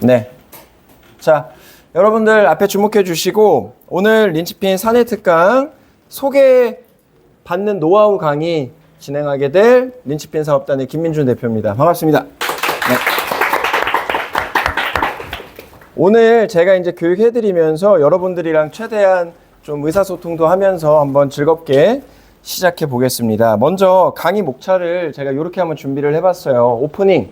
네. 자, 여러분들 앞에 주목해 주시고 오늘 린치핀 사내 특강 소개받는 노하우 강의 진행하게 될 린치핀 사업단의 김민준 대표입니다. 반갑습니다. 네. 오늘 제가 이제 교육해드리면서 여러분들이랑 최대한 좀 의사소통도 하면서 한번 즐겁게 시작해 보겠습니다. 먼저 강의 목차를 제가 이렇게 한번 준비를 해봤어요. 오프닝.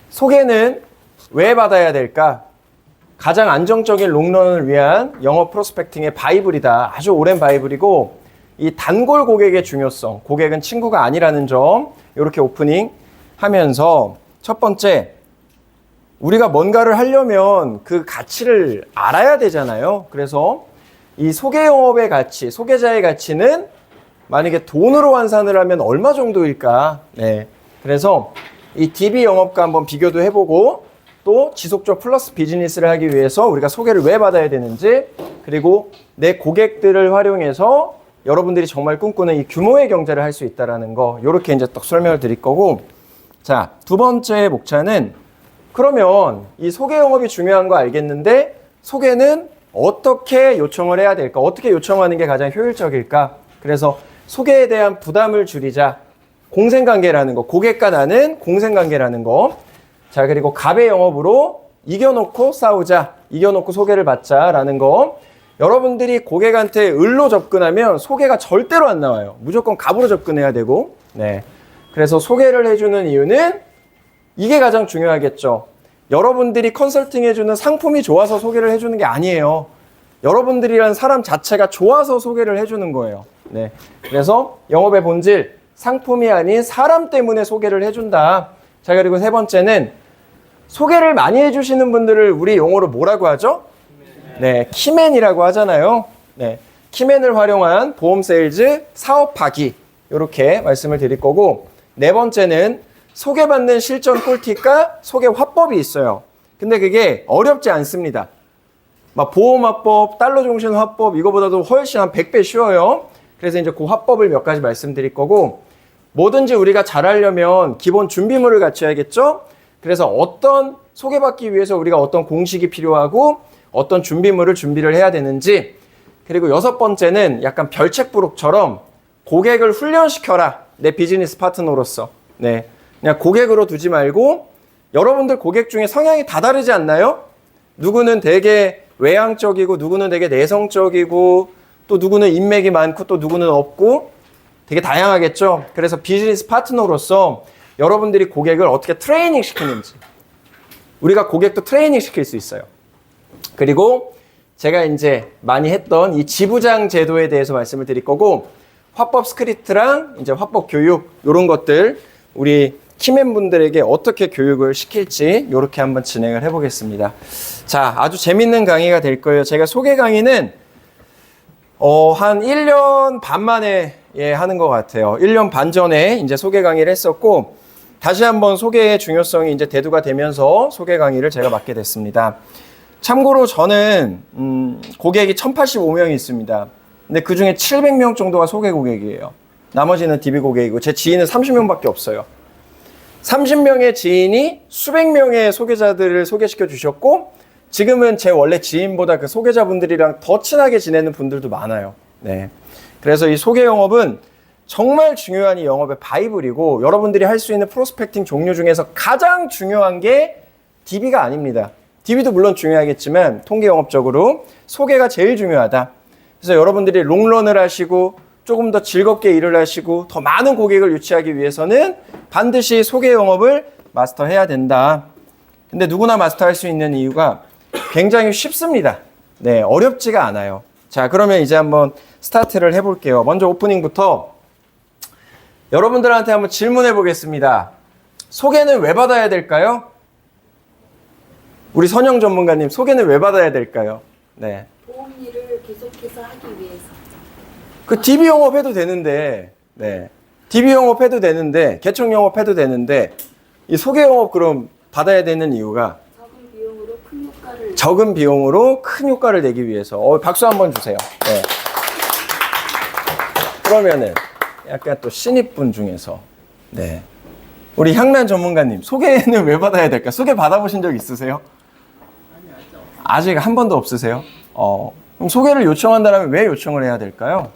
소개는 왜 받아야 될까? 가장 안정적인 롱런을 위한 영업 프로스펙팅의 바이블이다. 아주 오랜 바이블이고 이 단골 고객의 중요성, 고객은 친구가 아니라는 점 이렇게 오프닝 하면서 첫 번째, 우리가 뭔가를 하려면 그 가치를 알아야 되잖아요. 그래서 이 소개 영업의 가치, 소개자의 가치는 만약에 돈으로 환산을 하면 얼마 정도일까? 네. 그래서 이 DB 영업과 한번 비교도 해보고 또 지속적 플러스 비즈니스를 하기 위해서 우리가 소개를 왜 받아야 되는지, 그리고 내 고객들을 활용해서 여러분들이 정말 꿈꾸는 이 규모의 경제를 할 수 있다는 거, 이렇게 이제 딱 설명을 드릴 거고. 자, 두 번째 목차는 그러면 이 소개 영업이 중요한 거 알겠는데 소개는 어떻게 요청을 해야 될까? 어떻게 요청하는 게 가장 효율적일까? 그래서 소개에 대한 부담을 줄이자. 공생관계라는 거, 고객과 나는 공생관계라는 거. 자, 그리고 갑의 영업으로 이겨놓고 싸우자, 이겨놓고 소개를 받자라는 거. 여러분들이 고객한테 을로 접근하면 소개가 절대로 안 나와요. 무조건 갑으로 접근해야 되고. 네. 그래서 소개를 해주는 이유는 이게 가장 중요하겠죠. 여러분들이 컨설팅 해주는 상품이 좋아서 소개를 해주는 게 아니에요. 여러분들이라는 사람 자체가 좋아서 소개를 해주는 거예요. 네. 그래서 영업의 본질, 상품이 아닌 사람 때문에 소개를 해준다. 자, 그리고 세 번째는 소개를 많이 해주시는 분들을 우리 용어로 뭐라고 하죠? 네, 키맨이라고 하잖아요. 네, 키맨을 활용한 보험 세일즈 사업하기, 이렇게 말씀을 드릴 거고, 네 번째는 소개받는 실전 꿀팁과 소개 화법이 있어요. 근데 그게 어렵지 않습니다. 막 보험 화법, 달러 종신 화법, 이거보다도 훨씬 한 100배 쉬워요. 그래서 이제 그 화법을 몇 가지 말씀드릴 거고, 뭐든지 우리가 잘하려면 기본 준비물을 갖춰야겠죠? 그래서 어떤 소개받기 위해서 우리가 어떤 공식이 필요하고 어떤 준비물을 준비를 해야 되는지, 그리고 여섯 번째는 약간 별책부록처럼 고객을 훈련시켜라. 내 비즈니스 파트너로서. 네, 그냥 고객으로 두지 말고, 여러분들 고객 중에 성향이 다 다르지 않나요? 누구는 되게 외향적이고 누구는 되게 내성적이고 또 누구는 인맥이 많고 또 누구는 없고 되게 다양하겠죠. 그래서 비즈니스 파트너로서 여러분들이 고객을 어떻게 트레이닝 시키는지, 우리가 고객도 트레이닝 시킬 수 있어요. 그리고 제가 이제 많이 했던 이 지부장 제도에 대해서 말씀을 드릴 거고, 화법 스크립트랑 이제 화법 교육, 이런 것들 우리 키맨분들에게 어떻게 교육을 시킬지 이렇게 한번 진행을 해보겠습니다. 자, 아주 재밌는 강의가 될 거예요. 제가 소개 강의는 한 1년 반 만에 하는 것 같아요. 1년 반 전에 이제 소개 강의를 했었고, 다시 한번 소개의 중요성이 이제 대두가 되면서 소개 강의를 제가 맡게 됐습니다. 참고로 저는 고객이 1085명이 있습니다. 근데 그 중에 700명 정도가 소개 고객이에요. 나머지는 DB 고객이고, 제 지인은 30명밖에 없어요. 30명의 지인이 수백 명의 소개자들을 소개시켜 주셨고, 지금은 제 원래 지인보다 그 소개자분들이랑 더 친하게 지내는 분들도 많아요. 네. 그래서 이 소개 영업은 정말 중요한 이 영업의 바이블이고, 여러분들이 할 수 있는 프로스펙팅 종류 중에서 가장 중요한 게 DB가 아닙니다. DB도 물론 중요하겠지만 통계 영업적으로 소개가 제일 중요하다. 그래서 여러분들이 롱런을 하시고 조금 더 즐겁게 일을 하시고 더 많은 고객을 유치하기 위해서는 반드시 소개 영업을 마스터해야 된다. 근데 누구나 마스터할 수 있는 이유가 굉장히 쉽습니다. 네, 어렵지가 않아요. 자, 그러면 이제 한번 스타트를 해볼게요. 먼저 오프닝부터 여러분들한테 한번 질문해 보겠습니다. 소개는 왜 받아야 될까요? 우리 선영 전문가님, 소개는 왜 받아야 될까요? 네. 보험 일을 계속해서 하기 위해서. 그 DB 영업해도 되는데, 네. DB 영업해도 되는데, 개척 영업해도 되는데, 이 소개 영업 그럼 받아야 되는 이유가 적은 비용으로 큰 효과를 내기 위해서. 박수 한번 주세요. 네. 그러면은 약간 또 신입분 중에서, 네. 우리 향란 전문가님, 소개는 왜 받아야 될까? 소개 받아보신 적 있으세요? 아직 한 번도 없으세요? 그럼 소개를 요청한다면 왜 요청을 해야 될까요?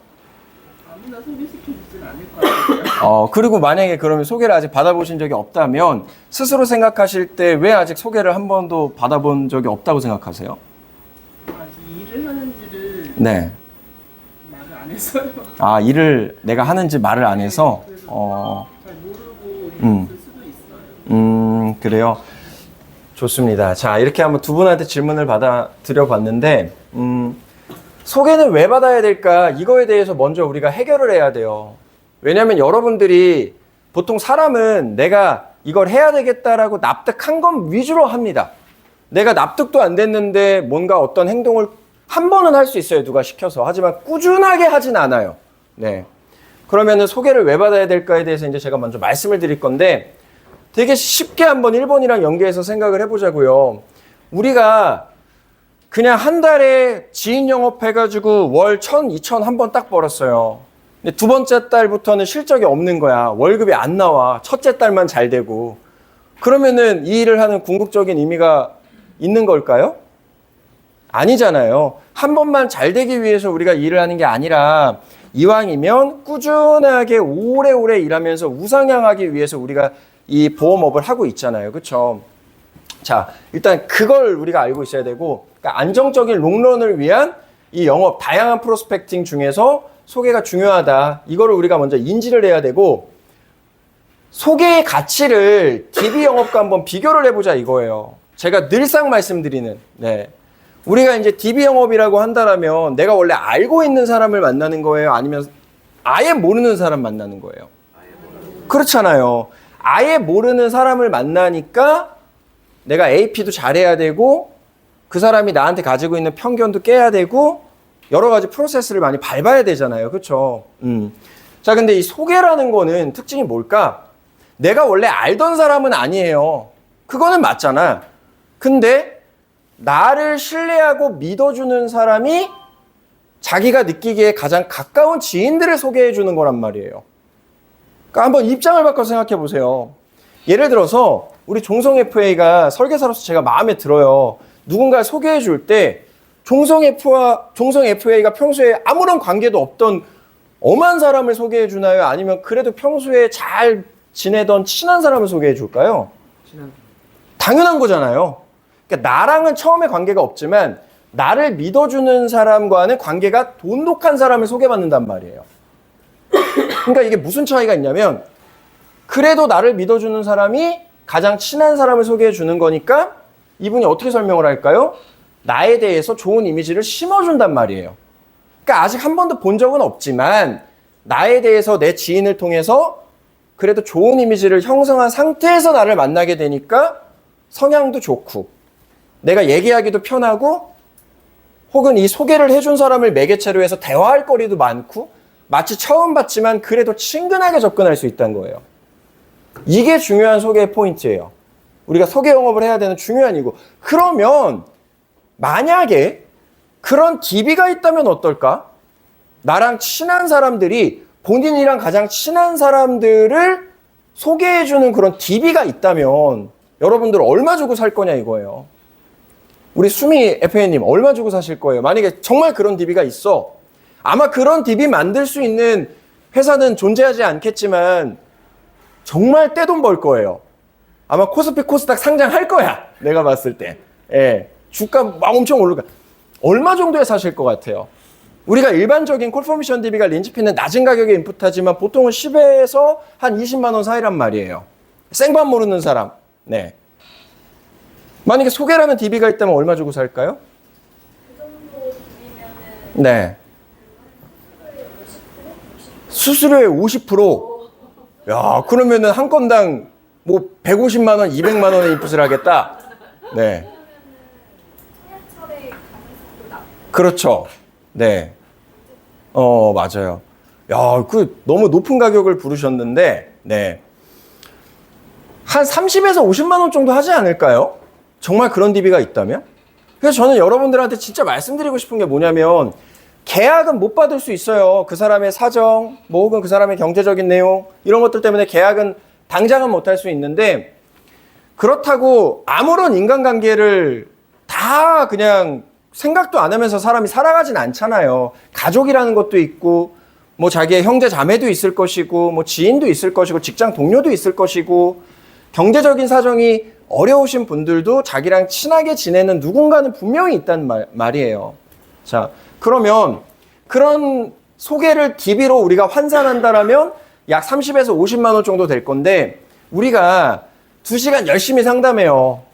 아무나 소개시켜주진 않을 거예요. 그리고 만약에 그러면 소개를 아직 받아보신 적이 없다면 스스로 생각하실 때 왜 아직 소개를 한 번도 받아본 적이 없다고 생각하세요? 아직 일을 하는지를 네. 말을 안 해서요. 아, 일을 내가 하는지 말을 안 해서? 잘 모르고 있을 수도 있어요. 그래요. 좋습니다. 자, 이렇게 한번 두 분한테 질문을 드려봤는데, 소개는 왜 받아야 될까? 이거에 대해서 먼저 우리가 해결을 해야 돼요. 왜냐면 여러분들이 보통 사람은 내가 이걸 해야 되겠다라고 납득한 건 위주로 합니다. 내가 납득도 안 됐는데 뭔가 어떤 행동을 한 번은 할 수 있어요. 누가 시켜서. 하지만 꾸준하게 하진 않아요. 네. 그러면은 소개를 왜 받아야 될까에 대해서 이제 제가 먼저 말씀을 드릴 건데, 되게 쉽게 한번 1번이랑 연계해서 생각을 해보자고요. 우리가 그냥 한 달에 지인 영업해가지고 월 1,000, 2,000 한 번 딱 벌었어요. 근데 두 번째 달부터는 실적이 없는 거야. 월급이 안 나와. 첫째 달만 잘 되고. 그러면은 이 일을 하는 궁극적인 의미가 있는 걸까요? 아니잖아요. 한 번만 잘 되기 위해서 우리가 일을 하는 게 아니라 이왕이면 꾸준하게 오래오래 일하면서 우상향하기 위해서 우리가 이 보험업을 하고 있잖아요. 그렇죠? 자, 일단 그걸 우리가 알고 있어야 되고, 그러니까 안정적인 롱런을 위한 이 영업, 다양한 프로스펙팅 중에서 소개가 중요하다. 이거를 우리가 먼저 인지를 해야 되고, 소개의 가치를 DB 영업과 한번 비교를 해보자 이거예요. 제가 늘상 말씀드리는, 네. 우리가 이제 DB 영업이라고 한다라면 내가 원래 알고 있는 사람을 만나는 거예요? 아니면 아예 모르는 사람 만나는 거예요? 그렇잖아요. 아예 모르는 사람을 만나니까 내가 AP도 잘해야 되고 그 사람이 나한테 가지고 있는 편견도 깨야 되고 여러 가지 프로세스를 많이 밟아야 되잖아요. 그렇죠? 자, 근데 이 소개라는 거는 특징이 뭘까? 내가 원래 알던 사람은 아니에요. 그거는 맞잖아. 근데 나를 신뢰하고 믿어주는 사람이 자기가 느끼기에 가장 가까운 지인들을 소개해 주는 거란 말이에요. 그러니까 한번 입장을 바꿔서 생각해 보세요. 예를 들어서 우리 종성 FA가 설계사로서 제가 마음에 들어요. 누군가를 소개해 줄 때 종성 FA가 평소에 아무런 관계도 없던 엄한 사람을 소개해 주나요? 아니면 그래도 평소에 잘 지내던 친한 사람을 소개해 줄까요? 당연한 거잖아요. 그러니까 나랑은 처음에 관계가 없지만 나를 믿어주는 사람과는 관계가 돈독한 사람을 소개받는단 말이에요. 그러니까 이게 무슨 차이가 있냐면 그래도 나를 믿어주는 사람이 가장 친한 사람을 소개해 주는 거니까 이분이 어떻게 설명을 할까요? 나에 대해서 좋은 이미지를 심어준단 말이에요. 그러니까 아직 한 번도 본 적은 없지만 나에 대해서 내 지인을 통해서 그래도 좋은 이미지를 형성한 상태에서 나를 만나게 되니까 성향도 좋고 내가 얘기하기도 편하고 혹은 이 소개를 해준 사람을 매개체로 해서 대화할 거리도 많고 마치 처음 봤지만 그래도 친근하게 접근할 수 있다는 거예요. 이게 중요한 소개의 포인트예요. 우리가 소개 영업을 해야 되는 중요한 이고. 그러면 만약에 그런 DB가 있다면 어떨까? 나랑 친한 사람들이 본인이랑 가장 친한 사람들을 소개해주는 그런 DB가 있다면 여러분들 얼마 주고 살 거냐 이거예요. 우리 수미 FA님 얼마 주고 사실 거예요? 만약에 정말 그런 DB가 있어. 아마 그런 DB 만들 수 있는 회사는 존재하지 않겠지만 정말 떼돈 벌 거예요. 아마 코스피 코스닥 상장할 거야. 내가 봤을 때. 예. 주가 막 엄청 오를 거야. 얼마 정도에 사실 것 같아요? 우리가 일반적인 콜포미션 DB가 린치피는 낮은 가격에 인풋하지만 보통은 10에서 한 20만 원 사이란 말이에요. 생밥 모르는 사람. 네. 만약에 소개라는 DB가 있다면 얼마 주고 살까요? 그 정도 드리면은 네. 수수료의 50%? 야, 그러면은 한 건당 뭐 150만 원, 200만 원의 인풋을 하겠다? 네. 통합철의 가능성도 낮고 그렇죠. 네. 맞아요. 야, 그 너무 높은 가격을 부르셨는데, 네. 한 30에서 50만 원 정도 하지 않을까요? 정말 그런 DB가 있다면? 그래서 저는 여러분들한테 진짜 말씀드리고 싶은 게 뭐냐면, 계약은 못 받을 수 있어요. 그 사람의 사정, 뭐 혹은 그 사람의 경제적인 내용, 이런 것들 때문에 계약은 당장은 못 할 수 있는데, 그렇다고 아무런 인간관계를 다 다 그냥 생각도 안 하면서 사람이 살아가진 않잖아요. 가족이라는 것도 있고, 뭐 자기의 형제 자매도 있을 것이고, 뭐 지인도 있을 것이고, 직장 동료도 있을 것이고, 경제적인 사정이 어려우신 분들도 자기랑 친하게 지내는 누군가는 분명히 있단 말이에요. 자, 그러면 그런 소개를 DB로 우리가 환산한다라면 약 30에서 50만 원 정도 될 건데, 우리가 2시간 열심히 상담해요.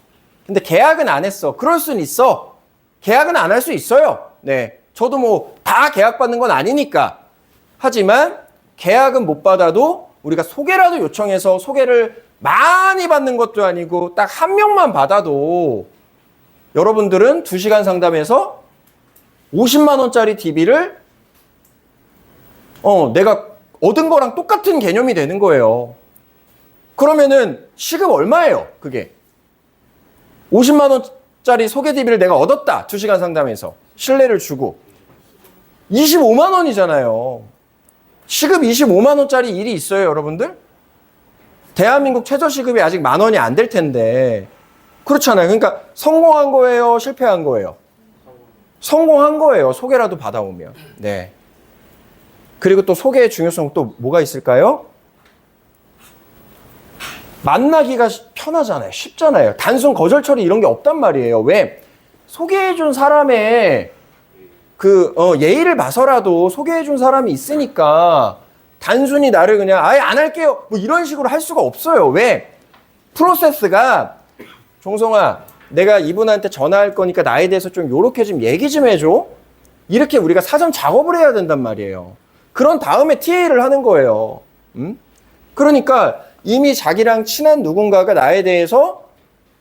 근데 계약은 안 했어. 그럴 순 있어. 계약은 안 할 수 있어요. 네. 저도 뭐 다 계약 받는 건 아니니까. 하지만 계약은 못 받아도 우리가 소개라도 요청해서 소개를 많이 받는 것도 아니고 딱 한 명만 받아도 여러분들은 2시간 상담에서 50만 원짜리 DB를 내가 얻은 거랑 똑같은 개념이 되는 거예요. 그러면은 시급 얼마예요? 그게 50만 원짜리 소개 DB를 내가 얻었다. 2시간 상담에서 신뢰를 주고 25만 원이잖아요. 시급 25만 원짜리 일이 있어요, 여러분들? 대한민국 최저시급이 아직 10,000원이 안 될 텐데. 그렇잖아요. 그러니까 성공한 거예요, 실패한 거예요? 성공한 거예요. 소개라도 받아오면. 네. 그리고 또 소개의 중요성 또 뭐가 있을까요? 만나기가 편하잖아요. 쉽잖아요. 단순 거절 처리 이런 게 없단 말이에요. 왜? 소개해준 사람의 예의를 봐서라도 소개해준 사람이 있으니까 단순히 나를 그냥 아예 안 할게요. 뭐 이런 식으로 할 수가 없어요. 왜? 프로세스가 종성아, 내가 이분한테 전화할 거니까 나에 대해서 좀 요렇게 좀 얘기 좀 해줘. 이렇게 우리가 사전 작업을 해야 된단 말이에요. 그런 다음에 TA를 하는 거예요. 그러니까 이미 자기랑 친한 누군가가 나에 대해서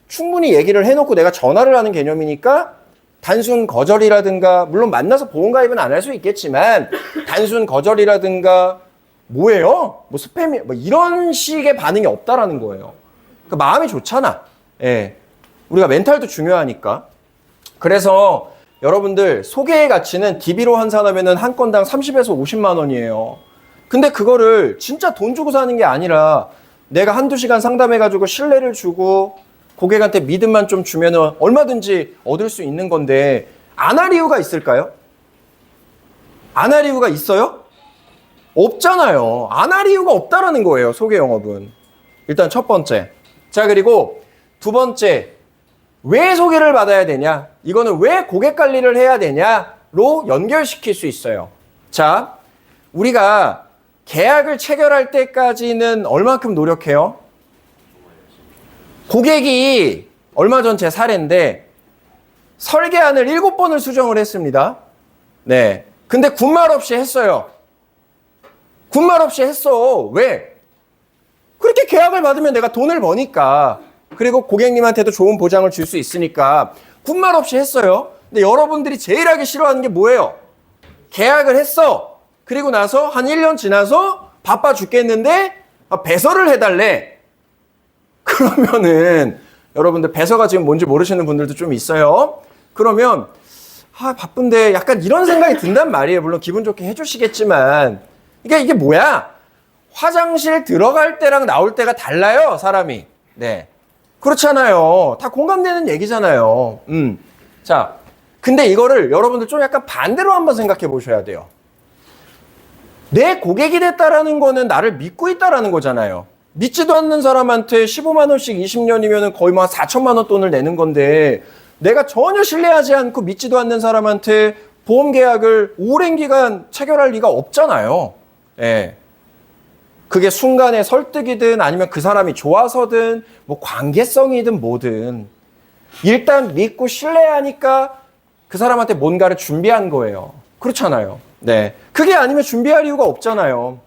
충분히 얘기를 해놓고 내가 전화를 하는 개념이니까 단순 거절이라든가, 물론 만나서 보험가입은 안 할 수 있겠지만 단순 거절이라든가 뭐예요? 뭐 스팸이 뭐 이런 식의 반응이 없다라는 거예요. 그러니까 마음이 좋잖아. 예. 우리가 멘탈도 중요하니까. 그래서 여러분들 소개의 가치는 DB로 환산하면은 한 건당 30에서 50만 원이에요. 근데 그거를 진짜 돈 주고 사는 게 아니라 내가 한두 시간 상담해가지고 신뢰를 주고 고객한테 믿음만 좀 주면은 얼마든지 얻을 수 있는 건데 안 할 이유가 있을까요? 안 할 이유가 있어요? 없잖아요. 안 할 이유가 없다라는 거예요. 소개 영업은. 일단 첫 번째. 자, 그리고 두 번째. 왜 소개를 받아야 되냐? 이거는 왜 고객 관리를 해야 되냐로 연결시킬 수 있어요. 자, 우리가 계약을 체결할 때까지는 얼마큼 노력해요? 고객이 얼마 전 제 사례인데 설계안을 7번을 수정을 했습니다. 네. 근데 군말 없이 했어요. 군말 없이 했어. 왜? 그렇게 계약을 받으면 내가 돈을 버니까. 그리고 고객님한테도 좋은 보장을 줄 수 있으니까 군말 없이 했어요. 근데 여러분들이 제일 하기 싫어하는 게 뭐예요? 계약을 했어. 그리고 나서 한 1년 지나서 바빠 죽겠는데 배설을 해달래. 그러면은 여러분들 배서가 지금 뭔지 모르시는 분들도 좀 있어요. 그러면 바쁜데 약간 이런 생각이 든단 말이에요. 물론 기분 좋게 해주시겠지만 이게 뭐야? 화장실 들어갈 때랑 나올 때가 달라요, 사람이. 네. 그렇잖아요. 다 공감되는 얘기잖아요. 자, 근데 이거를 여러분들 좀 약간 반대로 한번 생각해 보셔야 돼요. 내 고객이 됐다라는 거는 나를 믿고 있다라는 거잖아요. 믿지도 않는 사람한테 15만 원씩 20년이면 거의 뭐 4천만 원 돈을 내는 건데 내가 전혀 신뢰하지 않고 믿지도 않는 사람한테 보험 계약을 오랜 기간 체결할 리가 없잖아요. 예. 그게 순간의 설득이든 아니면 그 사람이 좋아서든 뭐 관계성이든 뭐든 일단 믿고 신뢰하니까 그 사람한테 뭔가를 준비한 거예요. 그렇잖아요. 네. 그게 아니면 준비할 이유가 없잖아요.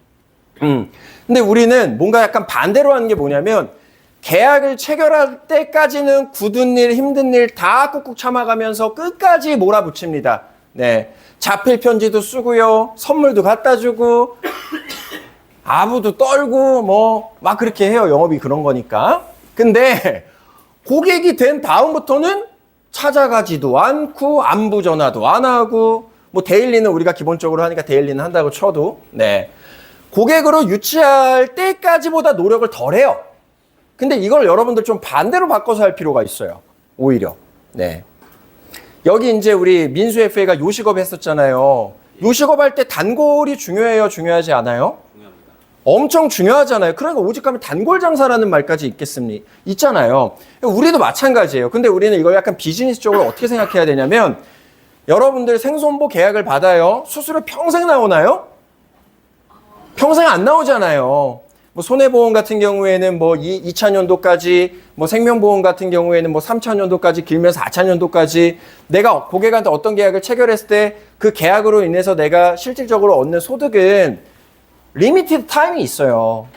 근데 우리는 뭔가 약간 반대로 하는 게 뭐냐면 계약을 체결할 때까지는 굳은 일, 힘든 일 다 꾹꾹 참아가면서 끝까지 몰아붙입니다. 네. 자필 편지도 쓰고요. 선물도 갖다 주고 아부도 떨고 뭐 막 그렇게 해요. 영업이 그런 거니까. 근데 고객이 된 다음부터는 찾아가지도 않고 안부 전화도 안 하고 뭐 데일리는 우리가 기본적으로 하니까 데일리는 한다고 쳐도 네. 고객으로 유치할 때까지보다 노력을 덜 해요. 근데 이걸 여러분들 좀 반대로 바꿔서 할 필요가 있어요. 오히려. 네. 여기 이제 우리 민수 FA가 요식업 했었잖아요. 요식업 할 때 단골이 중요해요? 중요하지 않아요? 중요합니다. 엄청 중요하잖아요. 그러니까 오직하면 단골 장사라는 말까지 있잖아요. 우리도 마찬가지예요. 근데 우리는 이걸 약간 비즈니스적으로 어떻게 생각해야 되냐면 여러분들 생손보 계약을 받아요. 수수료 평생 나오나요? 평생 안 나오잖아요. 뭐 손해보험 같은 경우에는 뭐 2000년도까지, 뭐 생명보험 같은 경우에는 뭐 3000년도까지, 길면 4000년도까지 내가 고객한테 어떤 계약을 체결했을 때 그 계약으로 인해서 내가 실질적으로 얻는 소득은 리미티드 타임이 있어요.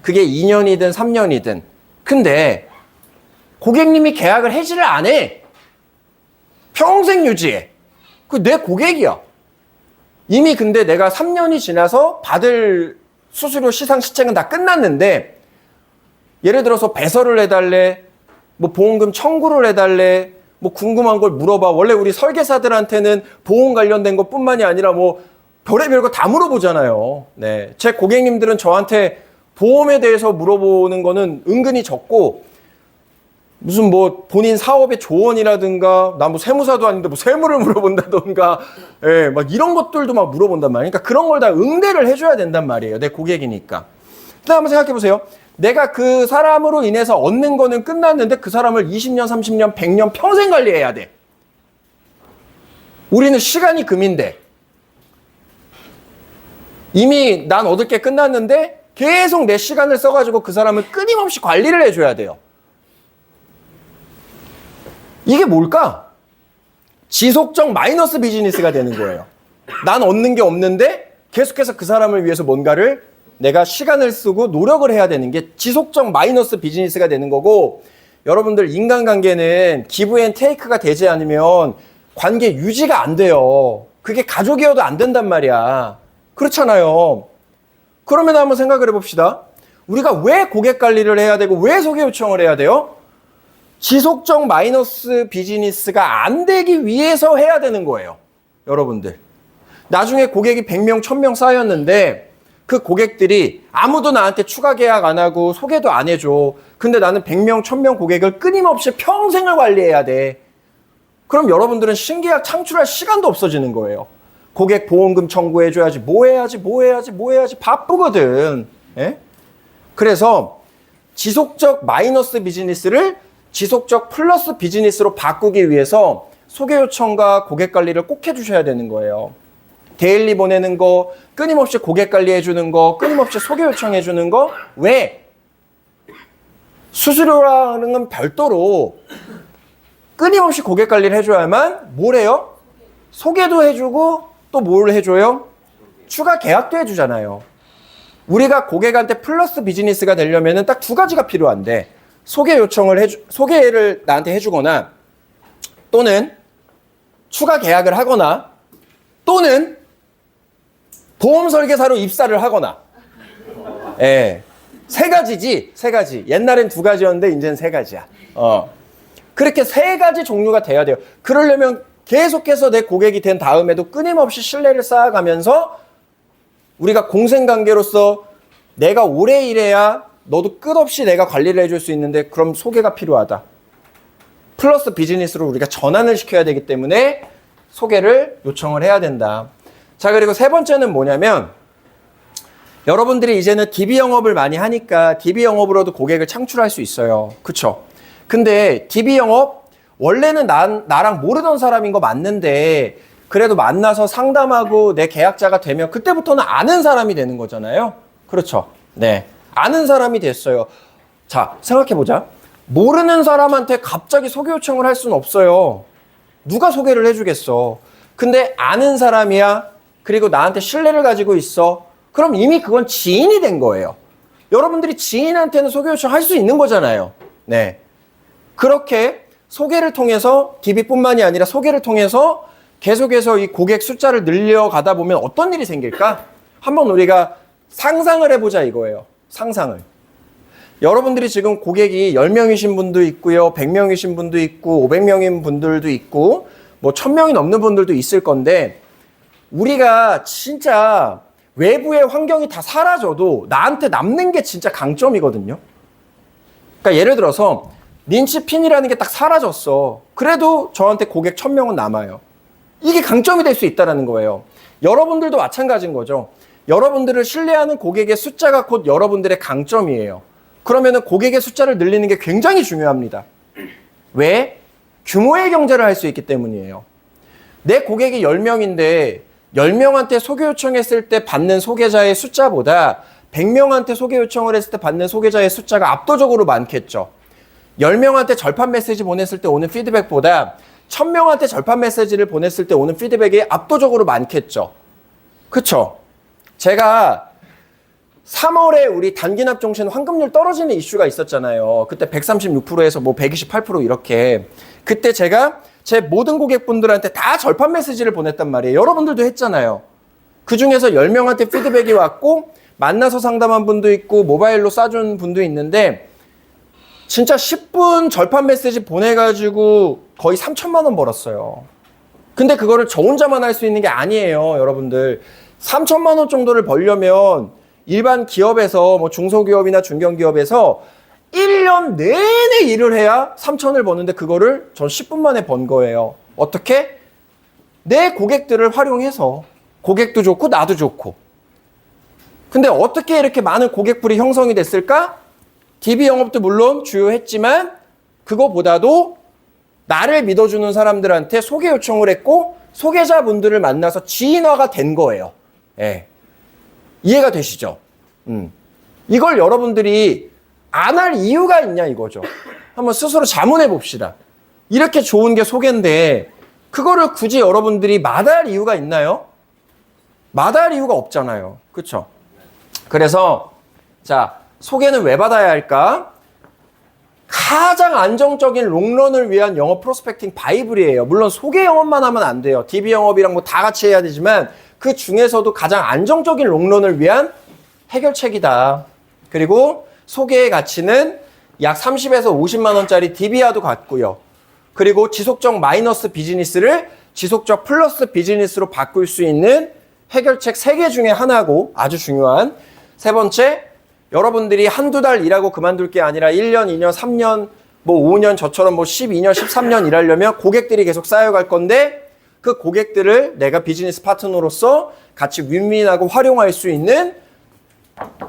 그게 2년이든 3년이든. 근데 고객님이 계약을 해지를 안 해. 평생 유지해. 그 내 고객이야. 이미 근데 내가 3년이 지나서 받을 수수료 시상 시책은 다 끝났는데 예를 들어서 배설을 해달래, 뭐 보험금 청구를 해달래, 뭐 궁금한 걸 물어봐. 원래 우리 설계사들한테는 보험 관련된 것뿐만이 아니라 뭐 별의별 거 다 물어보잖아요. 네, 제 고객님들은 저한테 보험에 대해서 물어보는 거는 은근히 적고 무슨 뭐 본인 사업의 조언이라든가 나 뭐 세무사도 아닌데 뭐 세무를 물어본다던가 예, 막 이런 것들도 막 물어본단 말이에요. 그러니까 그런 걸 다 응대를 해줘야 된단 말이에요. 내 고객이니까. 그다음 한번 생각해 보세요. 내가 그 사람으로 인해서 얻는 거는 끝났는데 그 사람을 20년, 30년, 100년 평생 관리해야 돼. 우리는 시간이 금인데 이미 난 얻을 게 끝났는데 계속 내 시간을 써가지고 그 사람을 끊임없이 관리를 해줘야 돼요. 이게 뭘까? 지속적 마이너스 비즈니스가 되는 거예요. 난 얻는 게 없는데 계속해서 그 사람을 위해서 뭔가를 내가 시간을 쓰고 노력을 해야 되는 게 지속적 마이너스 비즈니스가 되는 거고 여러분들 인간관계는 기브 앤 테이크가 되지 않으면 관계 유지가 안 돼요. 그게 가족이어도 안 된단 말이야. 그렇잖아요. 그러면 한번 생각을 해봅시다. 우리가 왜 고객 관리를 해야 되고 왜 소개 요청을 해야 돼요? 지속적 마이너스 비즈니스가 안 되기 위해서 해야 되는 거예요. 여러분들. 나중에 고객이 100명, 1000명 쌓였는데 그 고객들이 아무도 나한테 추가 계약 안 하고 소개도 안 해줘. 근데 나는 100명, 1000명 고객을 끊임없이 평생을 관리해야 돼. 그럼 여러분들은 신계약 창출할 시간도 없어지는 거예요. 고객 보험금 청구해줘야지, 뭐 해야지 바쁘거든. 예? 그래서 지속적 마이너스 비즈니스를 지속적 플러스 비즈니스로 바꾸기 위해서 소개 요청과 고객 관리를 꼭 해주셔야 되는 거예요. 데일리 보내는 거, 끊임없이 고객 관리해주는 거, 끊임없이 소개 요청해주는 거. 왜? 수수료라는 건 별도로 끊임없이 고객 관리를 해줘야만 뭘 해요? 소개도 해주고 또 뭘 해줘요? 추가 계약도 해주잖아요. 우리가 고객한테 플러스 비즈니스가 되려면 딱 두 가지가 필요한데 소개 요청을 소개를 나한테 해주거나 또는 추가 계약을 하거나 또는 보험 설계사로 입사를 하거나. 예. 세 가지지, 세 가지. 옛날엔 두 가지였는데 이제는 세 가지야. 그렇게 세 가지 종류가 돼야 돼요. 그러려면 계속해서 내 고객이 된 다음에도 끊임없이 신뢰를 쌓아가면서 우리가 공생관계로서 내가 오래 일해야 너도 끝없이 내가 관리를 해줄 수 있는데 그럼 소개가 필요하다. 플러스 비즈니스로 우리가 전환을 시켜야 되기 때문에 소개를 요청을 해야 된다. 자, 그리고 세 번째는 뭐냐면 여러분들이 이제는 DB 영업을 많이 하니까 DB 영업으로도 고객을 창출할 수 있어요. 그쵸? 근데 DB 영업 원래는 나랑 모르던 사람인 거 맞는데 그래도 만나서 상담하고 내 계약자가 되면 그때부터는 아는 사람이 되는 거잖아요. 그렇죠? 네. 아는 사람이 됐어요. 자, 생각해보자. 모르는 사람한테 갑자기 소개 요청을 할 수는 없어요. 누가 소개를 해주겠어. 근데 아는 사람이야. 그리고 나한테 신뢰를 가지고 있어. 그럼 이미 그건 지인이 된 거예요. 여러분들이 지인한테는 소개 요청 할 수 있는 거잖아요. 네. 그렇게 소개를 통해서 DB뿐만이 아니라 소개를 통해서 계속해서 이 고객 숫자를 늘려가다 보면 어떤 일이 생길까? 한번 우리가 상상을 해보자 이거예요. 상상을. 여러분들이 지금 고객이 10명이신 분도 있고요. 100명이신 분도 있고 500명인 분들도 있고 뭐 1000명이 넘는 분들도 있을 건데 우리가 진짜 외부의 환경이 다 사라져도 나한테 남는 게 진짜 강점이거든요. 그러니까 예를 들어서 린치핀이라는 게 딱 사라졌어. 그래도 저한테 고객 1000명은 남아요. 이게 강점이 될 수 있다는 거예요. 여러분들도 마찬가지인 거죠. 여러분들을 신뢰하는 고객의 숫자가 곧 여러분들의 강점이에요. 그러면은 고객의 숫자를 늘리는 게 굉장히 중요합니다. 왜? 규모의 경제를 할 수 있기 때문이에요. 내 고객이 10명인데 10명한테 소개 요청했을 때 받는 소개자의 숫자보다 100명한테 소개 요청을 했을 때 받는 소개자의 숫자가 압도적으로 많겠죠. 10명한테 절판 메시지 보냈을 때 오는 피드백보다 1000명한테 절판 메시지를 보냈을 때 오는 피드백이 압도적으로 많겠죠. 그쵸? 제가 3월에 우리 단기납 종신 환급률 떨어지는 이슈가 있었잖아요. 그때 136%에서 뭐 128% 이렇게. 그때 제가 제 모든 고객분들한테 다 절판 메시지를 보냈단 말이에요. 여러분들도 했잖아요. 그 중에서 10명한테 피드백이 왔고 만나서 상담한 분도 있고 모바일로 쏴준 분도 있는데 진짜 10분 절판 메시지 보내가지고 거의 3천만 원 벌었어요. 근데 그거를 저 혼자만 할 수 있는 게 아니에요, 여러분들. 3천만 원 정도를 벌려면 일반 기업에서 뭐 중소기업이나 중견기업에서 1년 내내 일을 해야 3천을 버는데 그거를 전 10분 만에 번 거예요. 어떻게? 내 고객들을 활용해서 고객도 좋고 나도 좋고. 근데 어떻게 이렇게 많은 고객풀이 형성이 됐을까? DB 영업도 물론 주요했지만 그거보다도 나를 믿어주는 사람들한테 소개 요청을 했고 소개자분들을 만나서 지인화가 된 거예요. 예. 이해가 되시죠? 이걸 여러분들이 안 할 이유가 있냐 이거죠. 한번 스스로 자문해 봅시다. 이렇게 좋은 게 소개인데 그거를 굳이 여러분들이 마다할 이유가 있나요? 마다할 이유가 없잖아요. 그렇죠? 그래서 자, 소개는 왜 받아야 할까? 가장 안정적인 롱런을 위한 영업 프로스펙팅 바이블이에요. 물론 소개 영업만 하면 안 돼요. DB 영업이랑 뭐 다 같이 해야 되지만 그 중에서도 가장 안정적인 롱런을 위한 해결책이다. 그리고 소개의 가치는 약 30에서 50만 원짜리 DB와도 같고요. 그리고 지속적 마이너스 비즈니스를 지속적 플러스 비즈니스로 바꿀 수 있는 해결책 3개 중에 하나고 아주 중요한. 세 번째, 여러분들이 한두 달 일하고 그만둘 게 아니라 1년, 2년, 3년, 뭐 5년, 저처럼 뭐 12년, 13년 일하려면 고객들이 계속 쌓여갈 건데 그 고객들을 내가 비즈니스 파트너로서 같이 윈윈하고 활용할 수 있는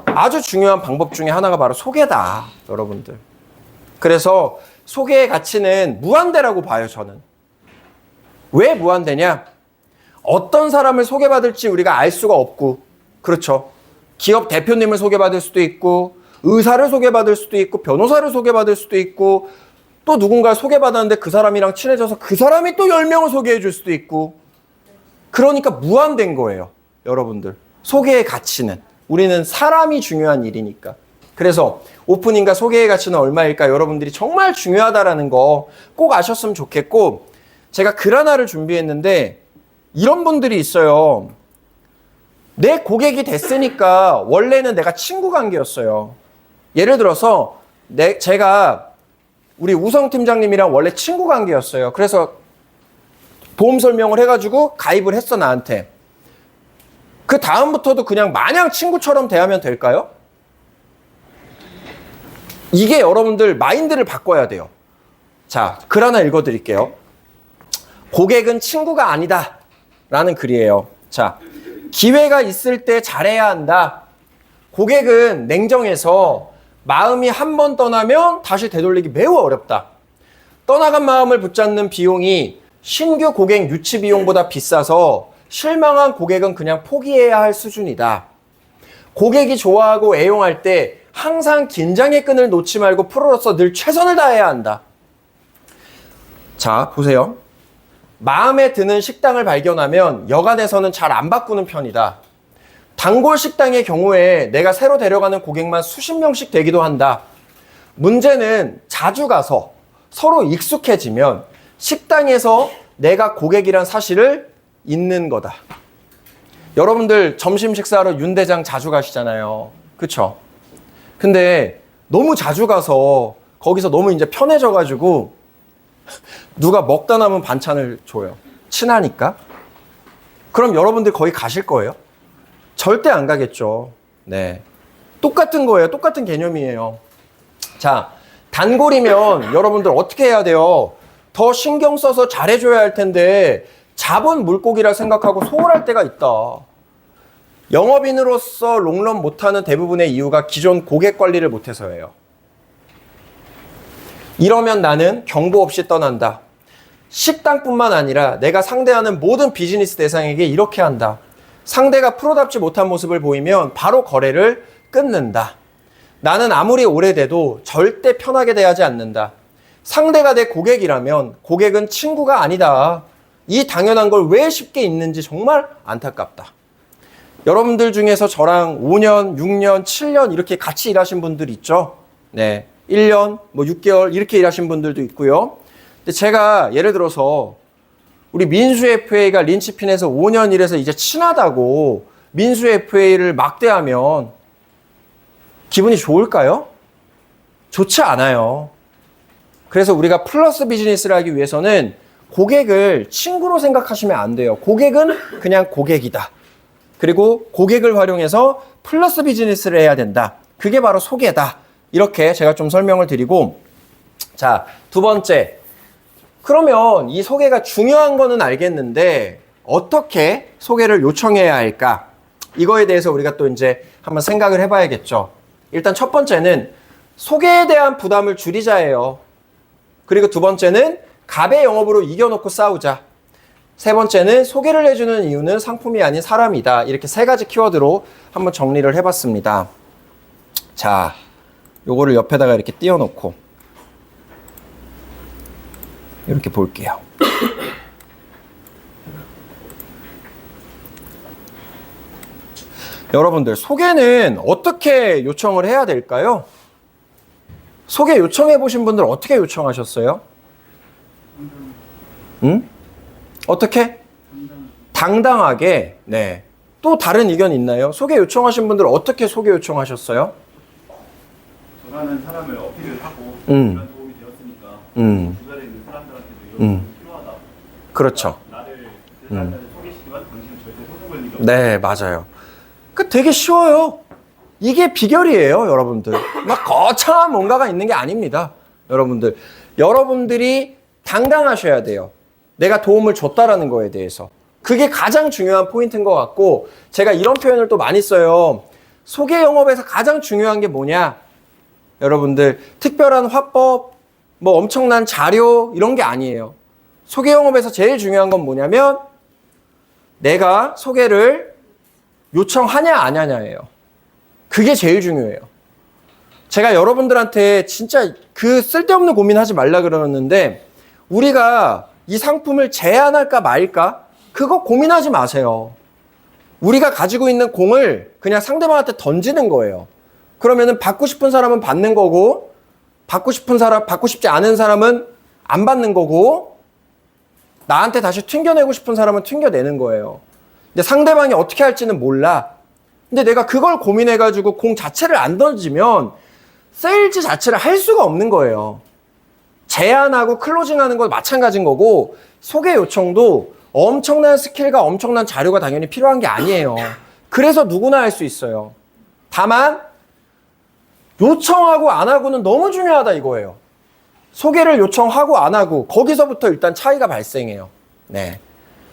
아주 중요한 방법 중에 하나가 바로 소개다, 여러분들. 그래서 소개의 가치는 무한대라고 봐요, 저는. 왜 무한대냐? 어떤 사람을 소개받을지 우리가 알 수가 없고, 그렇죠. 기업 대표님을 소개받을 수도 있고, 의사를 소개받을 수도 있고, 변호사를 소개받을 수도 있고, 또 누군가를 소개받았는데 그 사람이랑 친해져서 그 사람이 또 10명을 소개해 줄 수도 있고. 그러니까 무한대인 거예요, 여러분들. 소개의 가치는. 우리는 사람이 중요한 일이니까. 그래서 오프닝과 소개의 가치는 얼마일까? 여러분들이 정말 중요하다라는 거 꼭 아셨으면 좋겠고, 제가 글 하나를 준비했는데 이런 분들이 있어요. 내 고객이 됐으니까 원래는 내가 친구 관계였어요. 예를 들어서 제가 우리 우성 팀장님이랑 원래 친구 관계였어요. 그래서 보험 설명을 해가지고 가입을 했어, 나한테. 그 다음부터도 그냥 마냥 친구처럼 대하면 될까요? 이게 여러분들 마인드를 바꿔야 돼요. 자, 글 하나 읽어드릴게요. 고객은 친구가 아니다 라는 글이에요. 자, 기회가 있을 때 잘해야 한다. 고객은 냉정해서 마음이 한 번 떠나면 다시 되돌리기 매우 어렵다. 떠나간 마음을 붙잡는 비용이 신규 고객 유치 비용보다 비싸서 실망한 고객은 그냥 포기해야 할 수준이다. 고객이 좋아하고 애용할 때 항상 긴장의 끈을 놓지 말고 프로로서 늘 최선을 다해야 한다. 자, 보세요. 마음에 드는 식당을 발견하면 여간에서는 잘 안 바꾸는 편이다. 단골 식당의 경우에 내가 새로 데려가는 고객만 수십 명씩 되기도 한다. 문제는 자주 가서 서로 익숙해지면 식당에서 내가 고객이란 사실을 잊는 거다. 여러분들 점심 식사하러 윤대장 자주 가시잖아요. 그쵸? 근데 너무 자주 가서 거기서 너무 이제 편해져가지고 누가 먹다 남은 반찬을 줘요. 친하니까. 그럼 여러분들 거기 가실 거예요? 절대 안 가겠죠. 네. 똑같은 거예요. 똑같은 개념이에요. 자, 단골이면 여러분들 어떻게 해야 돼요? 더 신경 써서 잘해줘야 할 텐데 잡은 물고기라 생각하고 소홀할 때가 있다. 영업인으로서 롱런 못하는 대부분의 이유가 기존 고객 관리를 못해서예요. 이러면 나는 경고 없이 떠난다. 식당뿐만 아니라 내가 상대하는 모든 비즈니스 대상에게 이렇게 한다. 상대가 프로답지 못한 모습을 보이면 바로 거래를 끊는다. 나는 아무리 오래돼도 절대 편하게 대하지 않는다. 상대가 내 고객이라면 고객은 친구가 아니다. 이 당연한 걸 왜 쉽게 잊는지 정말 안타깝다. 여러분들 중에서 저랑 5년, 6년, 7년 이렇게 같이 일하신 분들 있죠? 네. 1년, 6개월 이렇게 일하신 분들도 있고요. 근데 제가 예를 들어서 우리 민수 FA가 린치핀에서 5년 일해서 이제 친하다고 민수 FA를 막대하면 기분이 좋을까요? 좋지 않아요. 그래서 우리가 플러스 비즈니스를 하기 위해서는 고객을 친구로 생각하시면 안 돼요. 고객은 그냥 고객이다. 그리고 고객을 활용해서 플러스 비즈니스를 해야 된다. 그게 바로 소개다. 이렇게 제가 좀 설명을 드리고, 자, 두 번째. 그러면 이 소개가 중요한 거는 알겠는데 어떻게 소개를 요청해야 할까? 이거에 대해서 우리가 또 이제 한번 생각을 해봐야겠죠. 일단 첫 번째는 소개에 대한 부담을 줄이자예요. 그리고 두 번째는 갑의 영업으로 이겨놓고 싸우자. 세 번째는 소개를 해주는 이유는 상품이 아닌 사람이다. 이렇게 세 가지 키워드로 한번 정리를 해봤습니다. 자, 요거를 옆에다가 이렇게 띄워놓고 이렇게 볼게요. 여러분들, 소개는 어떻게 요청을 해야 될까요? 소개 요청해 보신 분들 어떻게 요청하셨어요? 응? 어떻게? 당당하게. 네. 또 다른 의견 있나요? 소개 요청하신 분들 어떻게 소개 요청하셨어요? 전하는 사람을 어필을 하고 이런 도움이 되었으니까 주변에 있는 사람들한테도 이런 도움이 필요하다. 그렇죠. 나를 그 사람들을 소개시키면 당신은 절대 소송 걸리기 없다. 네, 맞아요. 그 되게 쉬워요. 이게 비결이에요, 여러분들. 막 거창한 뭔가가 있는 게 아닙니다. 여러분들. 여러분들이 당당하셔야 돼요. 내가 도움을 줬다라는 거에 대해서. 그게 가장 중요한 포인트인 것 같고, 제가 이런 표현을 또 많이 써요. 소개 영업에서 가장 중요한 게 뭐냐? 여러분들, 특별한 화법, 뭐 엄청난 자료, 이런 게 아니에요. 소개 영업에서 제일 중요한 건 뭐냐면, 내가 소개를 요청하냐, 안 하냐예요. 그게 제일 중요해요. 제가 여러분들한테 진짜 그 쓸데없는 고민하지 말라 그러는데, 우리가 이 상품을 제안할까 말까? 그거 고민하지 마세요. 우리가 가지고 있는 공을 그냥 상대방한테 던지는 거예요. 그러면은 받고 싶은 사람은 받는 거고, 받고 싶지 않은 사람은 안 받는 거고, 나한테 다시 튕겨내고 싶은 사람은 튕겨내는 거예요. 근데 상대방이 어떻게 할지는 몰라. 근데 내가 그걸 고민해가지고 공 자체를 안 던지면 세일즈 자체를 할 수가 없는 거예요. 제안하고 클로징하는 건 마찬가지인 거고, 소개 요청도 엄청난 스킬과 엄청난 자료가 당연히 필요한 게 아니에요. 그래서 누구나 할 수 있어요. 다만 요청하고 안 하고는 너무 중요하다 이거예요. 소개를 요청하고 안 하고 거기서부터 일단 차이가 발생해요. 네.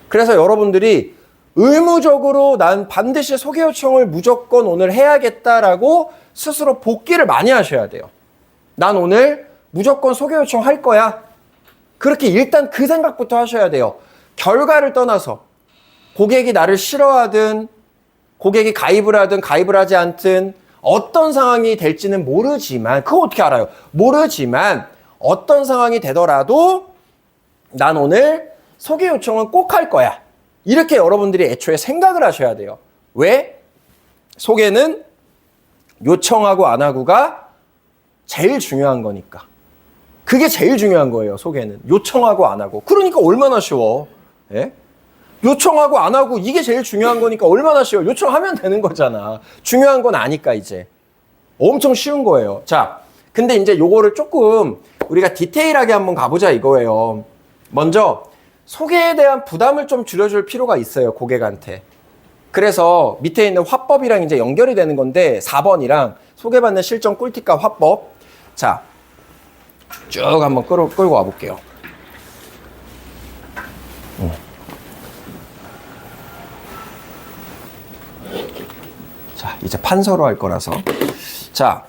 그래서 여러분들이 의무적으로 난 반드시 소개 요청을 무조건 오늘 해야겠다라고 스스로 복귀를 많이 하셔야 돼요. 난 오늘 무조건 소개 요청 할 거야. 그렇게 일단 그 생각부터 하셔야 돼요. 결과를 떠나서 고객이 나를 싫어하든 고객이 가입을 하든 가입을 하지 않든 어떤 상황이 될지는 모르지만, 그거 어떻게 알아요? 모르지만 어떤 상황이 되더라도 난 오늘 소개 요청은 꼭 할 거야. 이렇게 여러분들이 애초에 생각을 하셔야 돼요. 왜? 소개는 요청하고 안 하고가 제일 중요한 거니까. 그게 제일 중요한 거예요, 소개는. 요청하고 안 하고. 그러니까 얼마나 쉬워. 예? 요청하고 안 하고 이게 제일 중요한 거니까 얼마나 쉬워. 요청하면 되는 거잖아. 중요한 건 아니까 이제. 엄청 쉬운 거예요. 자, 근데 이제 요거를 조금 우리가 디테일하게 한번 가보자 이거예요. 먼저 소개에 대한 부담을 좀 줄여줄 필요가 있어요, 고객한테. 그래서 밑에 있는 화법이랑 이제 연결이 되는 건데 4번이랑 소개받는 실전 꿀팁과 화법. 자, 쭉 한번 끌고 와볼게요. 자, 이제 판서로 할 거라서. 자,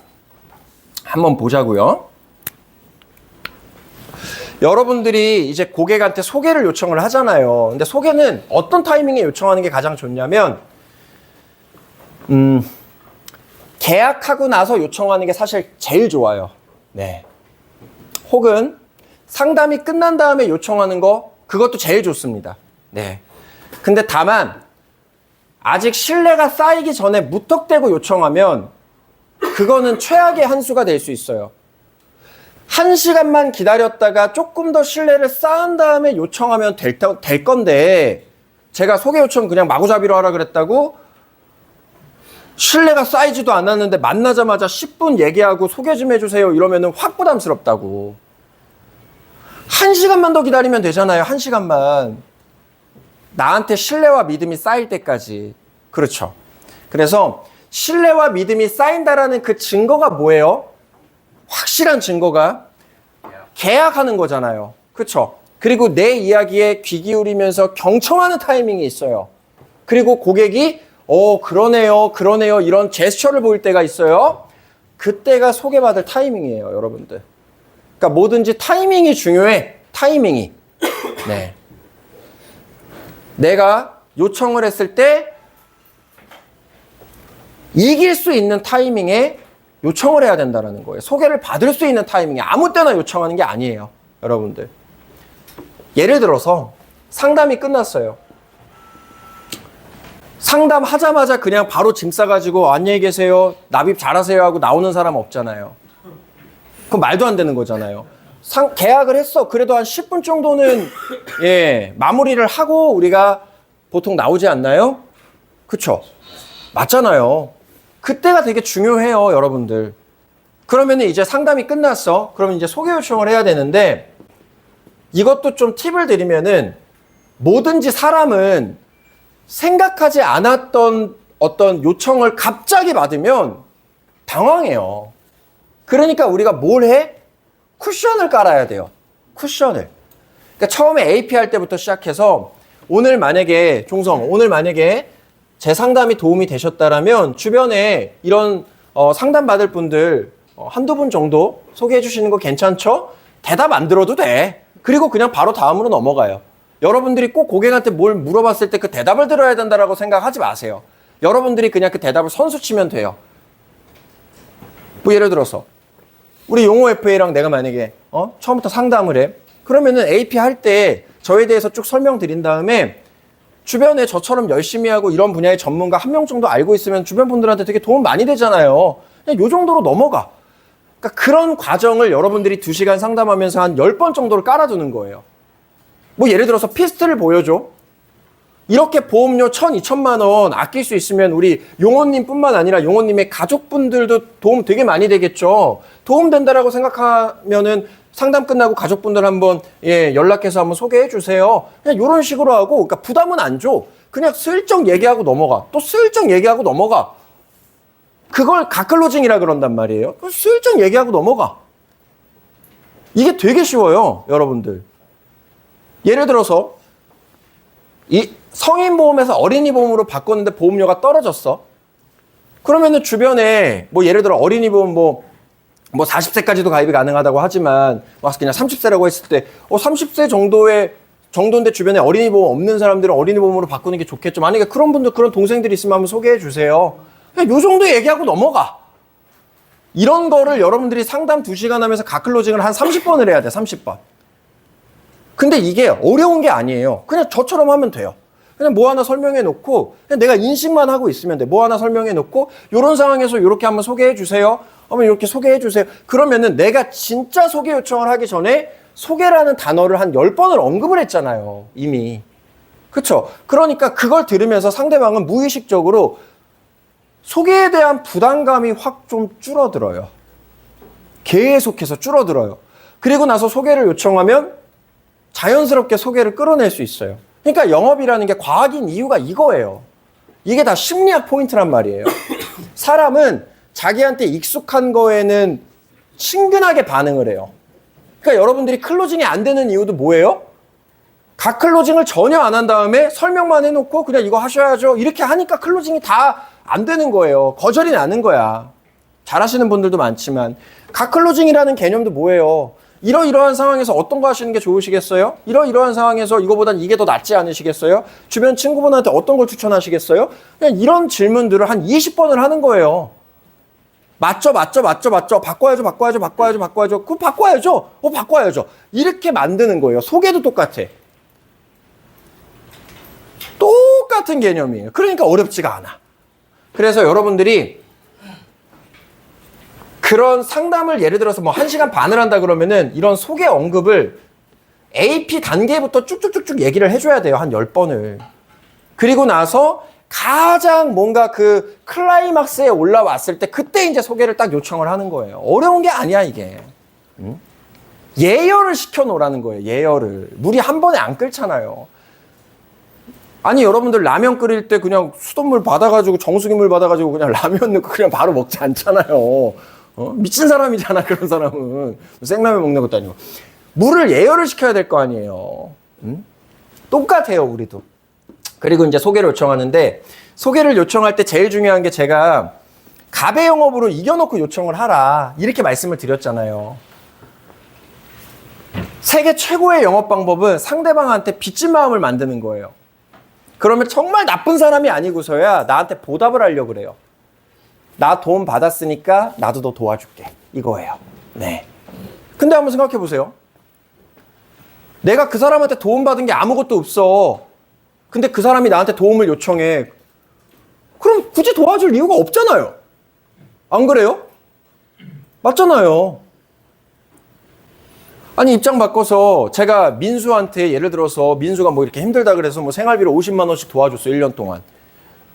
한번 보자고요. 여러분들이 이제 고객한테 소개를 요청을 하잖아요. 근데 소개는 어떤 타이밍에 요청하는 게 가장 좋냐면, 계약하고 나서 요청하는 게 사실 제일 좋아요. 네. 혹은 상담이 끝난 다음에 요청하는 거, 그것도 제일 좋습니다. 네. 근데 다만, 아직 신뢰가 쌓이기 전에 무턱대고 요청하면, 그거는 최악의 한 수가 될 수 있어요. 1시간만 기다렸다가 조금 더 신뢰를 쌓은 다음에 요청하면 될 건데, 제가 소개 요청 그냥 마구잡이로 하라 그랬다고 신뢰가 쌓이지도 않았는데 만나자마자 10분 얘기하고 소개 좀 해주세요 이러면은 확 부담스럽다고. 1시간만 더 기다리면 되잖아요. 1시간만. 나한테 신뢰와 믿음이 쌓일 때까지. 그렇죠. 그래서 신뢰와 믿음이 쌓인다라는 그 증거가 뭐예요? 확실한 증거가 계약하는 거잖아요. 그렇죠? 그리고 내 이야기에 귀 기울이면서 경청하는 타이밍이 있어요. 그리고 고객이 그러네요 이런 제스처를 보일 때가 있어요. 그때가 소개받을 타이밍이에요, 여러분들. 그러니까 뭐든지 타이밍이 중요해. 타이밍이. 네. 내가 요청을 했을 때 이길 수 있는 타이밍에 요청을 해야 된다는 거예요. 소개를 받을 수 있는 타이밍에 아무 때나 요청하는 게 아니에요, 여러분들. 예를 들어서 상담이 끝났어요. 상담하자마자 그냥 바로 짐 싸가지고 안녕히 계세요, 납입 잘하세요 하고 나오는 사람 없잖아요. 그건 말도 안 되는 거잖아요. 계약을 했어. 그래도 한 10분 정도는 마무리를 하고 우리가 보통 나오지 않나요? 그쵸? 맞잖아요. 그때가 되게 중요해요, 여러분들. 그러면 이제 상담이 끝났어. 그러면 이제 소개 요청을 해야 되는데, 이것도 좀 팁을 드리면은, 뭐든지 사람은 생각하지 않았던 어떤 요청을 갑자기 받으면 당황해요. 그러니까 우리가 뭘 해? 쿠션을 깔아야 돼요. 쿠션을. 그러니까 처음에 AP 할 때부터 시작해서 오늘 만약에 제 상담이 도움이 되셨다라면 주변에 이런 상담 받을 분들 한두 분 정도 소개해 주시는 거 괜찮죠? 대답 안 들어도 돼. 그리고 그냥 바로 다음으로 넘어가요. 여러분들이 꼭 고객한테 뭘 물어봤을 때 그 대답을 들어야 된다라고 생각하지 마세요. 여러분들이 그냥 그 대답을 선수 치면 돼요. 뭐 예를 들어서 우리 용호 FA랑 내가 만약에 처음부터 상담을 해. 그러면은 AP 할 때 저에 대해서 쭉 설명드린 다음에 주변에 저처럼 열심히 하고 이런 분야의 전문가 한 명 정도 알고 있으면 주변 분들한테 되게 도움 많이 되잖아요. 그냥 요 정도로 넘어가. 그러니까 그런 과정을 여러분들이 2시간 상담하면서 한 10번 정도를 깔아두는 거예요. 뭐 예를 들어서 피스트를 보여줘. 이렇게 보험료 1,000, 2,000만 원 아낄 수 있으면 우리 용호님 뿐만 아니라 용호님의 가족분들도 도움 되게 많이 되겠죠. 도움된다라고 생각하면은 상담 끝나고 가족분들 한번 연락해서 한번 소개해 주세요. 그냥 이런 식으로 하고, 그러니까 부담은 안 줘. 그냥 슬쩍 얘기하고 넘어가. 또 슬쩍 얘기하고 넘어가. 그걸 갓클로징이라 그런단 말이에요. 슬쩍 얘기하고 넘어가. 이게 되게 쉬워요, 여러분들. 예를 들어서 이 성인보험에서 어린이보험으로 바꿨는데 보험료가 떨어졌어. 그러면은 주변에 뭐 예를 들어 어린이보험 뭐 40세까지도 가입이 가능하다고 하지만 그냥 30세라고 했을 때 30세 정도인데 주변에 어린이보험 없는 사람들은 어린이보험으로 바꾸는 게 좋겠죠. 만약에 그런 분들, 그런 동생들이 있으면 한번 소개해 주세요. 그냥 요 정도 얘기하고 넘어가. 이런 거를 여러분들이 상담 2시간 하면서 갓클로징을 한 30번을 해야 돼. 30번. 근데 이게 어려운 게 아니에요. 그냥 저처럼 하면 돼요. 그냥 뭐 하나 설명해 놓고 그냥 내가 인식만 하고 있으면 돼. 뭐 하나 설명해 놓고 이런 상황에서 이렇게 한번 소개해 주세요. 한번 이렇게 소개해 주세요. 그러면은 내가 진짜 소개 요청을 하기 전에 소개라는 단어를 한 10번을 언급을 했잖아요. 이미. 그쵸? 그러니까 그걸 들으면서 상대방은 무의식적으로 소개에 대한 부담감이 확 좀 줄어들어요. 계속해서 줄어들어요. 그리고 나서 소개를 요청하면 자연스럽게 소개를 끌어낼 수 있어요. 그러니까 영업이라는 게 과학인 이유가 이거예요. 이게 다 심리학 포인트란 말이에요. 사람은 자기한테 익숙한 거에는 친근하게 반응을 해요. 그러니까 여러분들이 클로징이 안 되는 이유도 뭐예요? 각 클로징을 전혀 안 한 다음에 설명만 해놓고 그냥 이거 하셔야죠. 이렇게 하니까 클로징이 다 안 되는 거예요. 거절이 나는 거야. 잘하시는 분들도 많지만 각 클로징이라는 개념도 뭐예요? 이러이러한 상황에서 어떤 거 하시는 게 좋으시겠어요? 이러이러한 상황에서 이거보단 이게 더 낫지 않으시겠어요? 주변 친구분한테 어떤 걸 추천하시겠어요? 그냥 이런 질문들을 한 20번을 하는 거예요. 맞죠, 맞죠, 맞죠, 맞죠. 바꿔야죠, 바꿔야죠, 바꿔야죠, 바꿔야죠. 그럼 바꿔야죠. 바꿔야죠. 이렇게 만드는 거예요. 소개도 똑같아. 똑같은 개념이에요. 그러니까 어렵지가 않아. 그래서 여러분들이 그런 상담을 예를 들어서 뭐 1시간 반을 한다 그러면은 이런 소개 언급을 AP 단계부터 쭉쭉쭉쭉 얘기를 해줘야 돼요. 한 10번을. 그리고 나서 가장 뭔가 그 클라이막스에 올라왔을 때 그때 이제 소개를 딱 요청을 하는 거예요. 어려운 게 아니야, 이게. 응? 예열을 시켜놓으라는 거예요, 예열을. 물이 한 번에 안 끓잖아요. 아니, 여러분들 라면 끓일 때 그냥 수돗물 받아가지고 정수기물 받아가지고 그냥 라면 넣고 그냥 바로 먹지 않잖아요. 미친 사람이잖아, 그런 사람은. 생라면 먹는 것도 아니고. 물을 예열을 시켜야 될 거 아니에요. 응? 똑같아요, 우리도. 그리고 이제 소개를 요청하는데, 소개를 요청할 때 제일 중요한 게 제가 갑의 영업으로 이겨놓고 요청을 하라. 이렇게 말씀을 드렸잖아요. 세계 최고의 영업 방법은 상대방한테 빚진 마음을 만드는 거예요. 그러면 정말 나쁜 사람이 아니고서야 나한테 보답을 하려고 그래요. 나 도움 받았으니까 나도 너 도와줄게. 이거예요. 네. 근데 한번 생각해 보세요. 내가 그 사람한테 도움 받은 게 아무것도 없어. 근데 그 사람이 나한테 도움을 요청해. 그럼 굳이 도와줄 이유가 없잖아요. 안 그래요? 맞잖아요. 아니, 입장 바꿔서 제가 민수한테 예를 들어서 민수가 뭐 이렇게 힘들다 그래서 뭐 생활비로 50만 원씩 도와줬어. 1년 동안.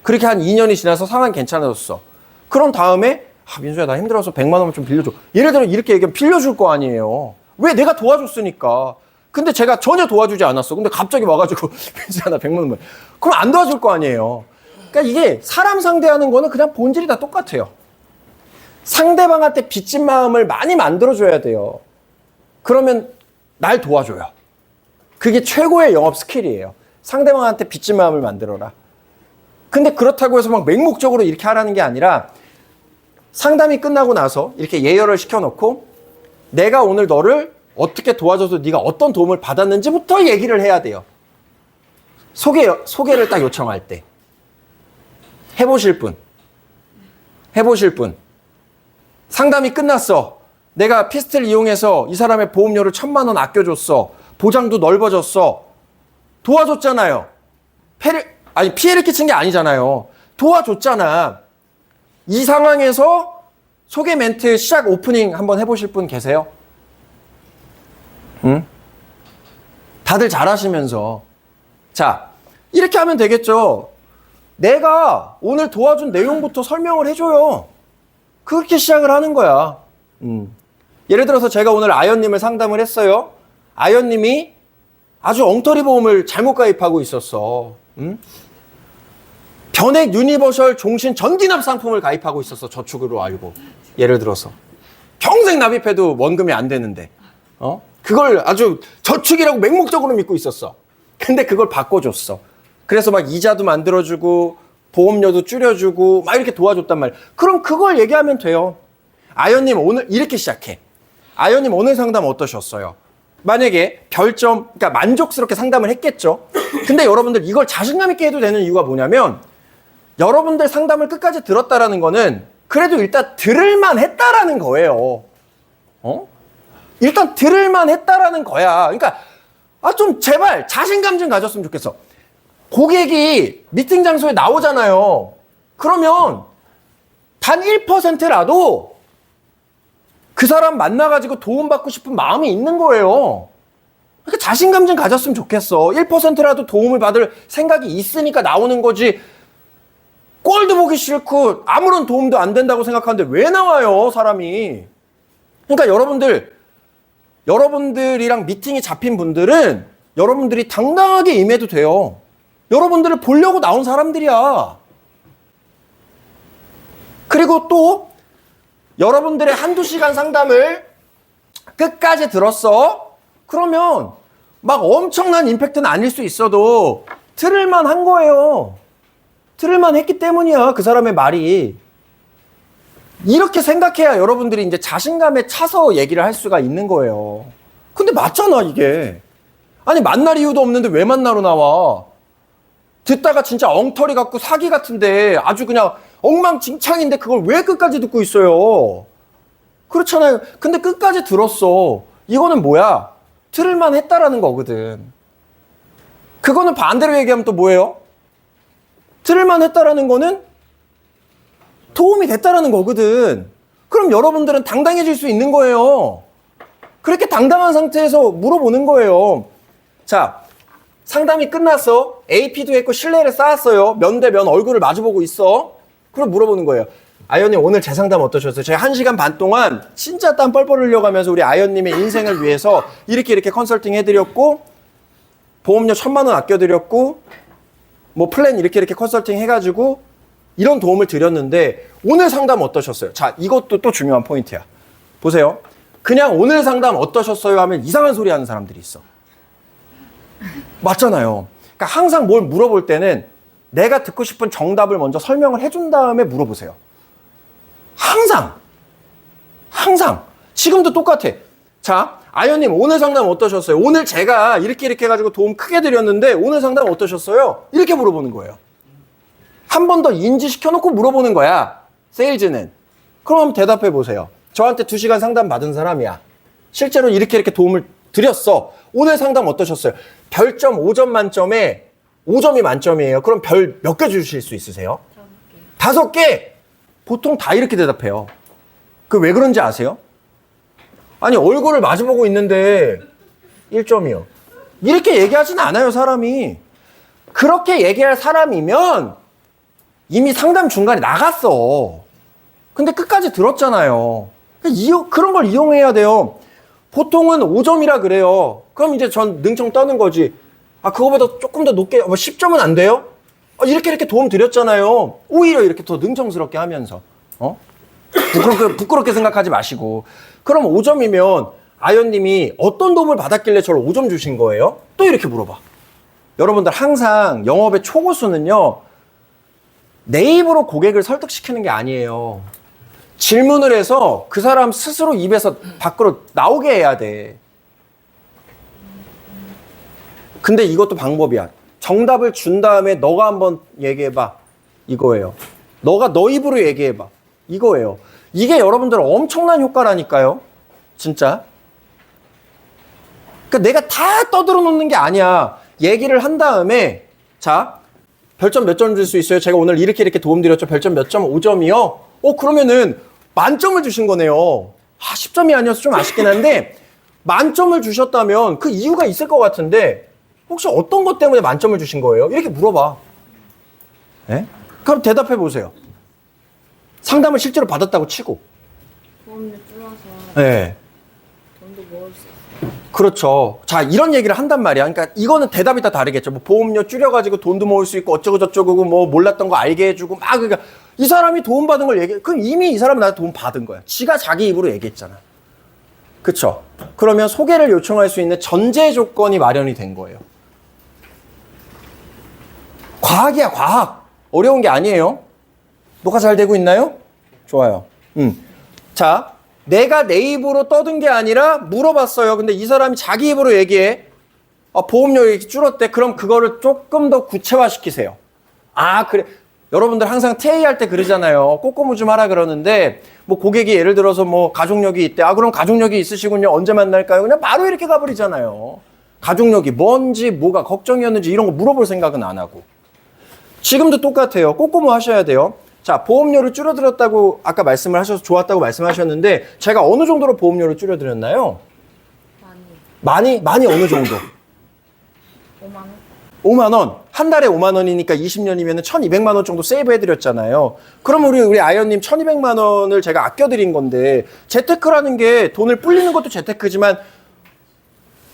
그렇게 한 2년이 지나서 상황이 괜찮아졌어. 그런 다음에 민수야, 나 힘들어서 100만 원만 좀 빌려줘. 예를 들어 이렇게 얘기하면 빌려줄 거 아니에요. 왜? 내가 도와줬으니까. 근데 제가 전혀 도와주지 않았어. 근데 갑자기 와가지고 민수야, 나 100만 원만. 그럼 안 도와줄 거 아니에요. 그러니까 이게 사람 상대하는 거는 그냥 본질이 다 똑같아요. 상대방한테 빚진 마음을 많이 만들어줘야 돼요. 그러면 날 도와줘요. 그게 최고의 영업 스킬이에요. 상대방한테 빚진 마음을 만들어라. 근데 그렇다고 해서 막 맹목적으로 이렇게 하라는 게 아니라 상담이 끝나고 나서 이렇게 예열을 시켜놓고 내가 오늘 너를 어떻게 도와줘서 네가 어떤 도움을 받았는지부터 얘기를 해야 돼요. 소개를 딱 요청할 때. 해보실 분. 상담이 끝났어. 내가 피스트를 이용해서 이 사람의 보험료를 1,000만 원 아껴줬어. 보장도 넓어졌어. 도와줬잖아요. 피해를 끼친 게 아니잖아요. 도와줬잖아. 이 상황에서 소개 멘트 시작 오프닝 한번 해보실 분 계세요? 응? 다들 잘하시면서. 자, 이렇게 하면 되겠죠. 내가 오늘 도와준 내용부터 설명을 해줘요. 그렇게 시작을 하는 거야. 예를 들어서 제가 오늘 아연님을 상담을 했어요. 아연님이 아주 엉터리 보험을 잘못 가입하고 있었어. 변액 유니버셜 종신 전기납 상품을 가입하고 있었어. 저축으로 알고. 예를 들어서. 평생 납입해도 원금이 안 되는데. 그걸 아주 저축이라고 맹목적으로 믿고 있었어. 근데 그걸 바꿔줬어. 그래서 막 이자도 만들어주고 보험료도 줄여주고 막 이렇게 도와줬단 말이야. 그럼 그걸 얘기하면 돼요. 아연님 오늘 이렇게 시작해. 아연님 오늘 상담 어떠셨어요? 만약에 별점, 그러니까 만족스럽게 상담을 했겠죠. 근데 여러분들 이걸 자신감 있게 해도 되는 이유가 뭐냐면 여러분들 상담을 끝까지 들었다라는 거는 그래도 일단 들을만 했다라는 거예요. 일단 들을만 했다라는 거야. 그러니까 좀 제발 자신감 좀 가졌으면 좋겠어. 고객이 미팅 장소에 나오잖아요. 그러면 단 1%라도 그 사람 만나가지고 도움받고 싶은 마음이 있는 거예요. 그러니까 자신감 좀 가졌으면 좋겠어. 1%라도 도움을 받을 생각이 있으니까 나오는 거지. 꼴도 보기 싫고 아무런 도움도 안 된다고 생각하는데 왜 나와요, 사람이. 그러니까 여러분들이랑 미팅이 잡힌 분들은 여러분들이 당당하게 임해도 돼요. 여러분들을 보려고 나온 사람들이야. 그리고 또 여러분들의 한두 시간 상담을 끝까지 들었어? 그러면 막 엄청난 임팩트는 아닐 수 있어도 들을만 한 거예요. 들을만 했기 때문이야, 그 사람의 말이. 이렇게 생각해야 여러분들이 이제 자신감에 차서 얘기를 할 수가 있는 거예요. 근데 맞잖아, 이게. 아니, 만날 이유도 없는데 왜 만나러 나와? 듣다가 진짜 엉터리 같고 사기 같은데 아주 그냥 엉망진창인데 그걸 왜 끝까지 듣고 있어요? 그렇잖아요. 근데 끝까지 들었어. 이거는 뭐야? 들을만 했다라는 거거든. 그거는 반대로 얘기하면 또 뭐예요? 들을만 했다라는 거는 도움이 됐다라는 거거든. 그럼 여러분들은 당당해질 수 있는 거예요. 그렇게 당당한 상태에서 물어보는 거예요. 자, 상담이 끝났어. AP도 했고 신뢰를 쌓았어요. 면대면 얼굴을 마주보고 있어. 그럼 물어보는 거예요. 아연님 오늘 제 상담 어떠셨어요? 제가 1시간 반 동안 진짜 땀 뻘뻘 흘려가면서 우리 아연님의 인생을 위해서 이렇게 컨설팅 해드렸고 보험료 1,000만 원 아껴드렸고 뭐 플랜 이렇게 컨설팅 해가지고 이런 도움을 드렸는데 오늘 상담 어떠셨어요? 자, 이것도 또 중요한 포인트야. 보세요. 그냥 오늘 상담 어떠셨어요? 하면 이상한 소리 하는 사람들이 있어. 맞잖아요. 그러니까 항상 뭘 물어볼 때는 내가 듣고 싶은 정답을 먼저 설명을 해준 다음에 물어보세요. 항상. 지금도 똑같아. 자, 아연님 오늘 상담 어떠셨어요? 오늘 제가 이렇게 해가지고 도움 크게 드렸는데 오늘 상담 어떠셨어요? 이렇게 물어보는 거예요. 한 번 더 인지시켜놓고 물어보는 거야. 세일즈는. 그럼 대답해 보세요. 저한테 2시간 상담 받은 사람이야. 실제로 이렇게 도움을 드렸어. 오늘 상담 어떠셨어요? 별점 5점 만점에 5점이 만점이에요. 그럼 별 몇 개 주실 수 있으세요? 5개. 보통 다 이렇게 대답해요. 그 왜 그런지 아세요? 아니 얼굴을 마주보고 있는데 1점이요. 이렇게 얘기하진 않아요, 사람이. 그렇게 얘기할 사람이면 이미 상담 중간에 나갔어. 근데 끝까지 들었잖아요. 그런 걸 이용해야 돼요. 보통은 5점이라 그래요. 그럼 이제 전 능청 떠는 거지. 아, 그거보다 조금 더 높게, 10점은 안 돼요? 이렇게 도움 드렸잖아요. 오히려 이렇게 더 능청스럽게 하면서. 부끄럽게 생각하지 마시고. 그럼 5점이면 아연님이 어떤 도움을 받았길래 저를 5점 주신 거예요? 또 이렇게 물어봐. 여러분들 항상 영업의 초고수는요, 내 입으로 고객을 설득시키는 게 아니에요. 질문을 해서 그 사람 스스로 입에서 밖으로 나오게 해야 돼. 근데 이것도 방법이야. 정답을 준 다음에 너가 한번 얘기해봐. 이거예요. 너가 너 입으로 얘기해봐. 이거예요. 이게 여러분들 엄청난 효과라니까요. 진짜. 그러니까 내가 다 떠들어 놓는 게 아니야. 얘기를 한 다음에 자, 별점 몇 점 줄 수 있어요? 제가 오늘 이렇게 도움 드렸죠. 별점 몇 점? 5점이요? 그러면은 만점을 주신 거네요. 10점이 아니어서 좀 아쉽긴 한데 만점을 주셨다면 그 이유가 있을 것 같은데 혹시 어떤 것 때문에 만점을 주신 거예요? 이렇게 물어봐. 네? 그럼 대답해 보세요. 상담을 실제로 받았다고 치고. 보험료 줄어서 네. 돈도 모을 수 있어요. 그렇죠. 자, 이런 얘기를 한단 말이야. 그러니까 이거는 대답이 다 다르겠죠. 뭐 보험료 줄여가지고 돈도 모을 수 있고 어쩌고 저쩌고 뭐 몰랐던 거 알게 해주고 막 그러니까 이 사람이 도움 받은 걸 그럼 이미 이 사람은 나한테 도움 받은 거야. 지가 자기 입으로 얘기했잖아. 그쵸? 그러면 소개를 요청할 수 있는 전제 조건이 마련이 된 거예요. 과학이야, 과학. 어려운 게 아니에요. 녹화 잘 되고 있나요? 좋아요. 자, 내가 내 입으로 떠든 게 아니라 물어봤어요. 근데 이 사람이 자기 입으로 얘기해. 보험료 이렇게 줄었대. 그럼 그거를 조금 더 구체화시키세요. 아, 그래. 여러분들 항상 TA할 때 그러잖아요. 꼬꼬무 좀 하라 그러는데 뭐 고객이 예를 들어서 뭐 가족력이 있대. 그럼 가족력이 있으시군요. 언제 만날까요? 그냥 바로 이렇게 가버리잖아요. 가족력이 뭔지 뭐가 걱정이었는지 이런 거 물어볼 생각은 안 하고. 지금도 똑같아요. 꼬꼬무 하셔야 돼요. 자, 보험료를 줄여드렸다고 아까 말씀을 하셔서 좋았다고 말씀하셨는데 제가 어느 정도로 보험료를 줄여드렸나요? 많이 어느 정도? 5만 원? 5만 원. 한 달에 5만 원이니까 20년이면 1,200만 원 정도 세이브 해드렸잖아요. 그럼 우리 아연님 1,200만 원을 제가 아껴드린 건데 재테크라는 게 돈을 불리는 것도 재테크지만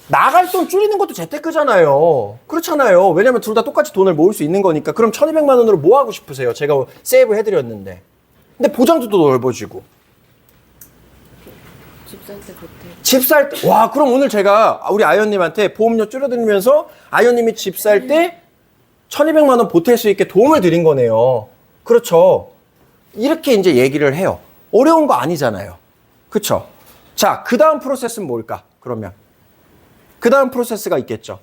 나갈 돈 줄이는 것도 재테크잖아요. 그렇잖아요. 왜냐면 둘 다 똑같이 돈을 모을 수 있는 거니까. 그럼 1,200만 원으로 뭐 하고 싶으세요? 제가 세이브 해드렸는데. 근데 보장도 또 넓어지고. 집 살 때 보태고. 집 살 때, 와, 그럼 오늘 제가 우리 아연님한테 보험료 줄여드리면서 아연님이 집 살 때 1200만 원 보탤 수 있게 도움을 드린 거네요. 그렇죠. 이렇게 이제 얘기를 해요. 어려운 거 아니잖아요. 그쵸? 자, 그 다음 프로세스는 뭘까? 그러면. 그 다음 프로세스가 있겠죠.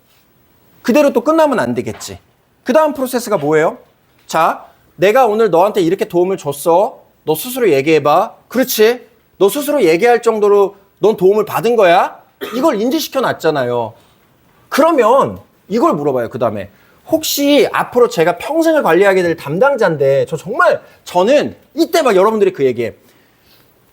그대로 또 끝나면 안 되겠지. 그 다음 프로세스가 뭐예요? 자, 내가 오늘 너한테 이렇게 도움을 줬어. 너 스스로 얘기해봐. 그렇지? 너 스스로 얘기할 정도로 넌 도움을 받은 거야? 이걸 인지시켜 놨잖아요. 그러면 이걸 물어봐요. 그 다음에. 혹시 앞으로 제가 평생을 관리하게 될 담당자인데 저는 이때 막 여러분들이 그 얘기해.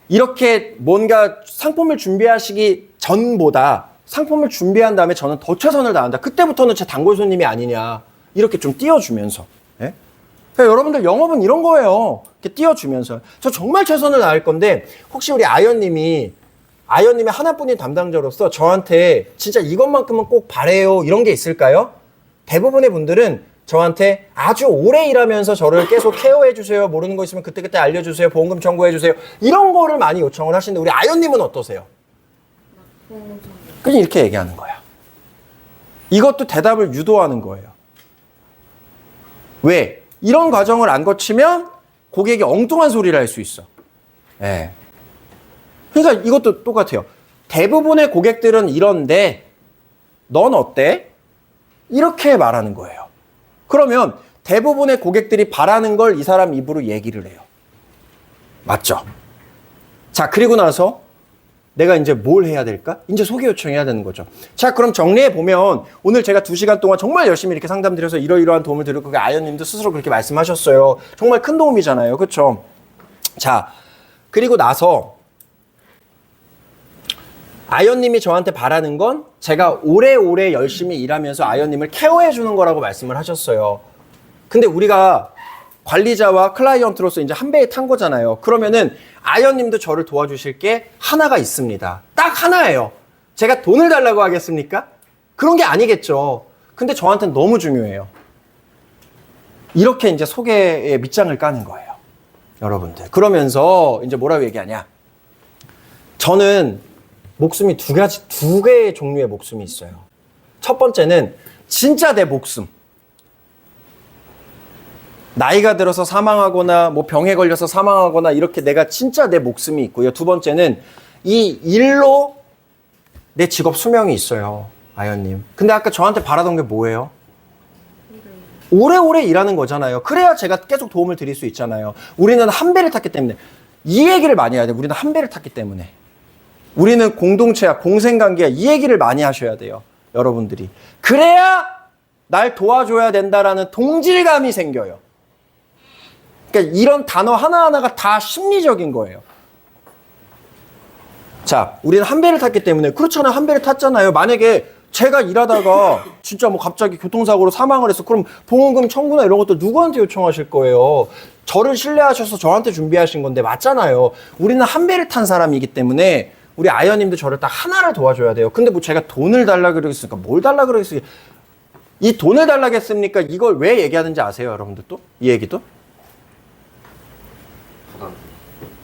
이렇게 뭔가 상품을 준비하시기 전보다 상품을 준비한 다음에 저는 더 최선을 다한다. 그때부터는 제 단골 손님이 아니냐. 이렇게 좀 띄워주면서. 예? 그러니까 여러분들 영업은 이런 거예요. 이렇게 띄워주면서. 저 정말 최선을 다할 건데 혹시 우리 아연님이 하나뿐인 담당자로서 저한테 진짜 이것만큼은 꼭 바래요. 이런 게 있을까요? 대부분의 분들은 저한테 아주 오래 일하면서 저를 계속 케어해 주세요. 모르는 거 있으면 그때그때 알려주세요. 보험금 청구해 주세요. 이런 거를 많이 요청을 하시는데 우리 아연님은 어떠세요? 보험금 그냥 이렇게 얘기하는 거야. 이것도 대답을 유도하는 거예요. 왜? 이런 과정을 안 거치면 고객이 엉뚱한 소리를 할 수 있어. 예. 그러니까 이것도 똑같아요. 대부분의 고객들은 이런데 넌 어때? 이렇게 말하는 거예요. 그러면 대부분의 고객들이 바라는 걸 이 사람 입으로 얘기를 해요. 맞죠? 자, 그리고 나서 내가 이제 뭘 해야 될까? 이제 소개 요청해야 되는 거죠. 자, 그럼 정리해 보면 오늘 제가 2시간 동안 정말 열심히 이렇게 상담드려서 이러이러한 도움을 드렸고 아연님도 스스로 그렇게 말씀하셨어요. 정말 큰 도움이잖아요. 그렇죠? 자, 그리고 나서 아연님이 저한테 바라는 건 제가 오래오래 열심히 일하면서 아연님을 케어해 주는 거라고 말씀을 하셨어요. 근데 우리가 관리자와 클라이언트로서 이제 한 배에 탄 거잖아요. 그러면은 아연님도 저를 도와주실 게 하나가 있습니다. 딱 하나예요. 제가 돈을 달라고 하겠습니까? 그런 게 아니겠죠. 근데 저한테는 너무 중요해요. 이렇게 이제 소개에 밑장을 까는 거예요. 여러분들. 그러면서 이제 뭐라고 얘기하냐. 저는 목숨이 두 개의 종류의 목숨이 있어요. 첫 번째는 진짜 내 목숨. 나이가 들어서 사망하거나 뭐 병에 걸려서 사망하거나 이렇게 내가 진짜 내 목숨이 있고요. 두 번째는 이 일로 내 직업 수명이 있어요. 아연님. 근데 아까 저한테 바라던 게 뭐예요? 오래오래 일하는 거잖아요. 그래야 제가 계속 도움을 드릴 수 있잖아요. 우리는 한 배를 탔기 때문에. 이 얘기를 많이 해야 돼요. 우리는 한 배를 탔기 때문에. 우리는 공동체야, 공생관계야. 이 얘기를 많이 하셔야 돼요. 여러분들이. 그래야 날 도와줘야 된다라는 동질감이 생겨요. 그러니까 이런 단어 하나하나가 다 심리적인 거예요. 자, 우리는 한 배를 탔기 때문에. 그렇잖아요. 한 배를 탔잖아요. 만약에 제가 일하다가 진짜 뭐 갑자기 교통사고로 사망을 했어. 그럼 보험금 청구나 이런 것도 누구한테 요청하실 거예요? 저를 신뢰하셔서 저한테 준비하신 건데 맞잖아요. 우리는 한 배를 탄 사람이기 때문에 우리 아연님도 저를 딱 하나를 도와줘야 돼요. 근데 뭐 제가 돈을 달라 그러겠습니까? 뭘 달라 그러겠습니까? 이 돈을 달라겠습니까? 이걸 왜 얘기하는지 아세요, 여러분들 또? 이 얘기도?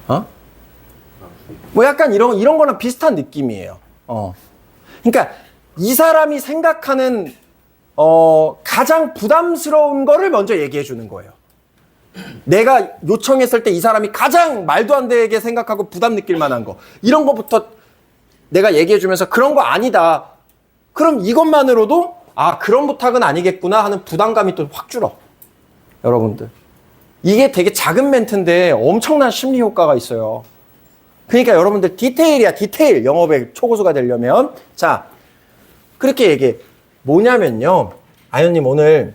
어? 뭐 약간 이런 거랑 비슷한 느낌이에요. 그러니까 이 사람이 생각하는 가장 부담스러운 거를 먼저 얘기해 주는 거예요. 내가 요청했을 때 이 사람이 가장 말도 안 되게 생각하고 부담 느낄 만한 거 이런 거부터 내가 얘기해 주면서 그런 거 아니다. 그럼 이것만으로도 아 그런 부탁은 아니겠구나 하는 부담감이 또 확 줄어. 여러분들 이게 되게 작은 멘트인데 엄청난 심리 효과가 있어요. 그러니까 여러분들 디테일이야. 디테일. 영업의 초고수가 되려면 자 그렇게 얘기해. 뭐냐면요 아연님 오늘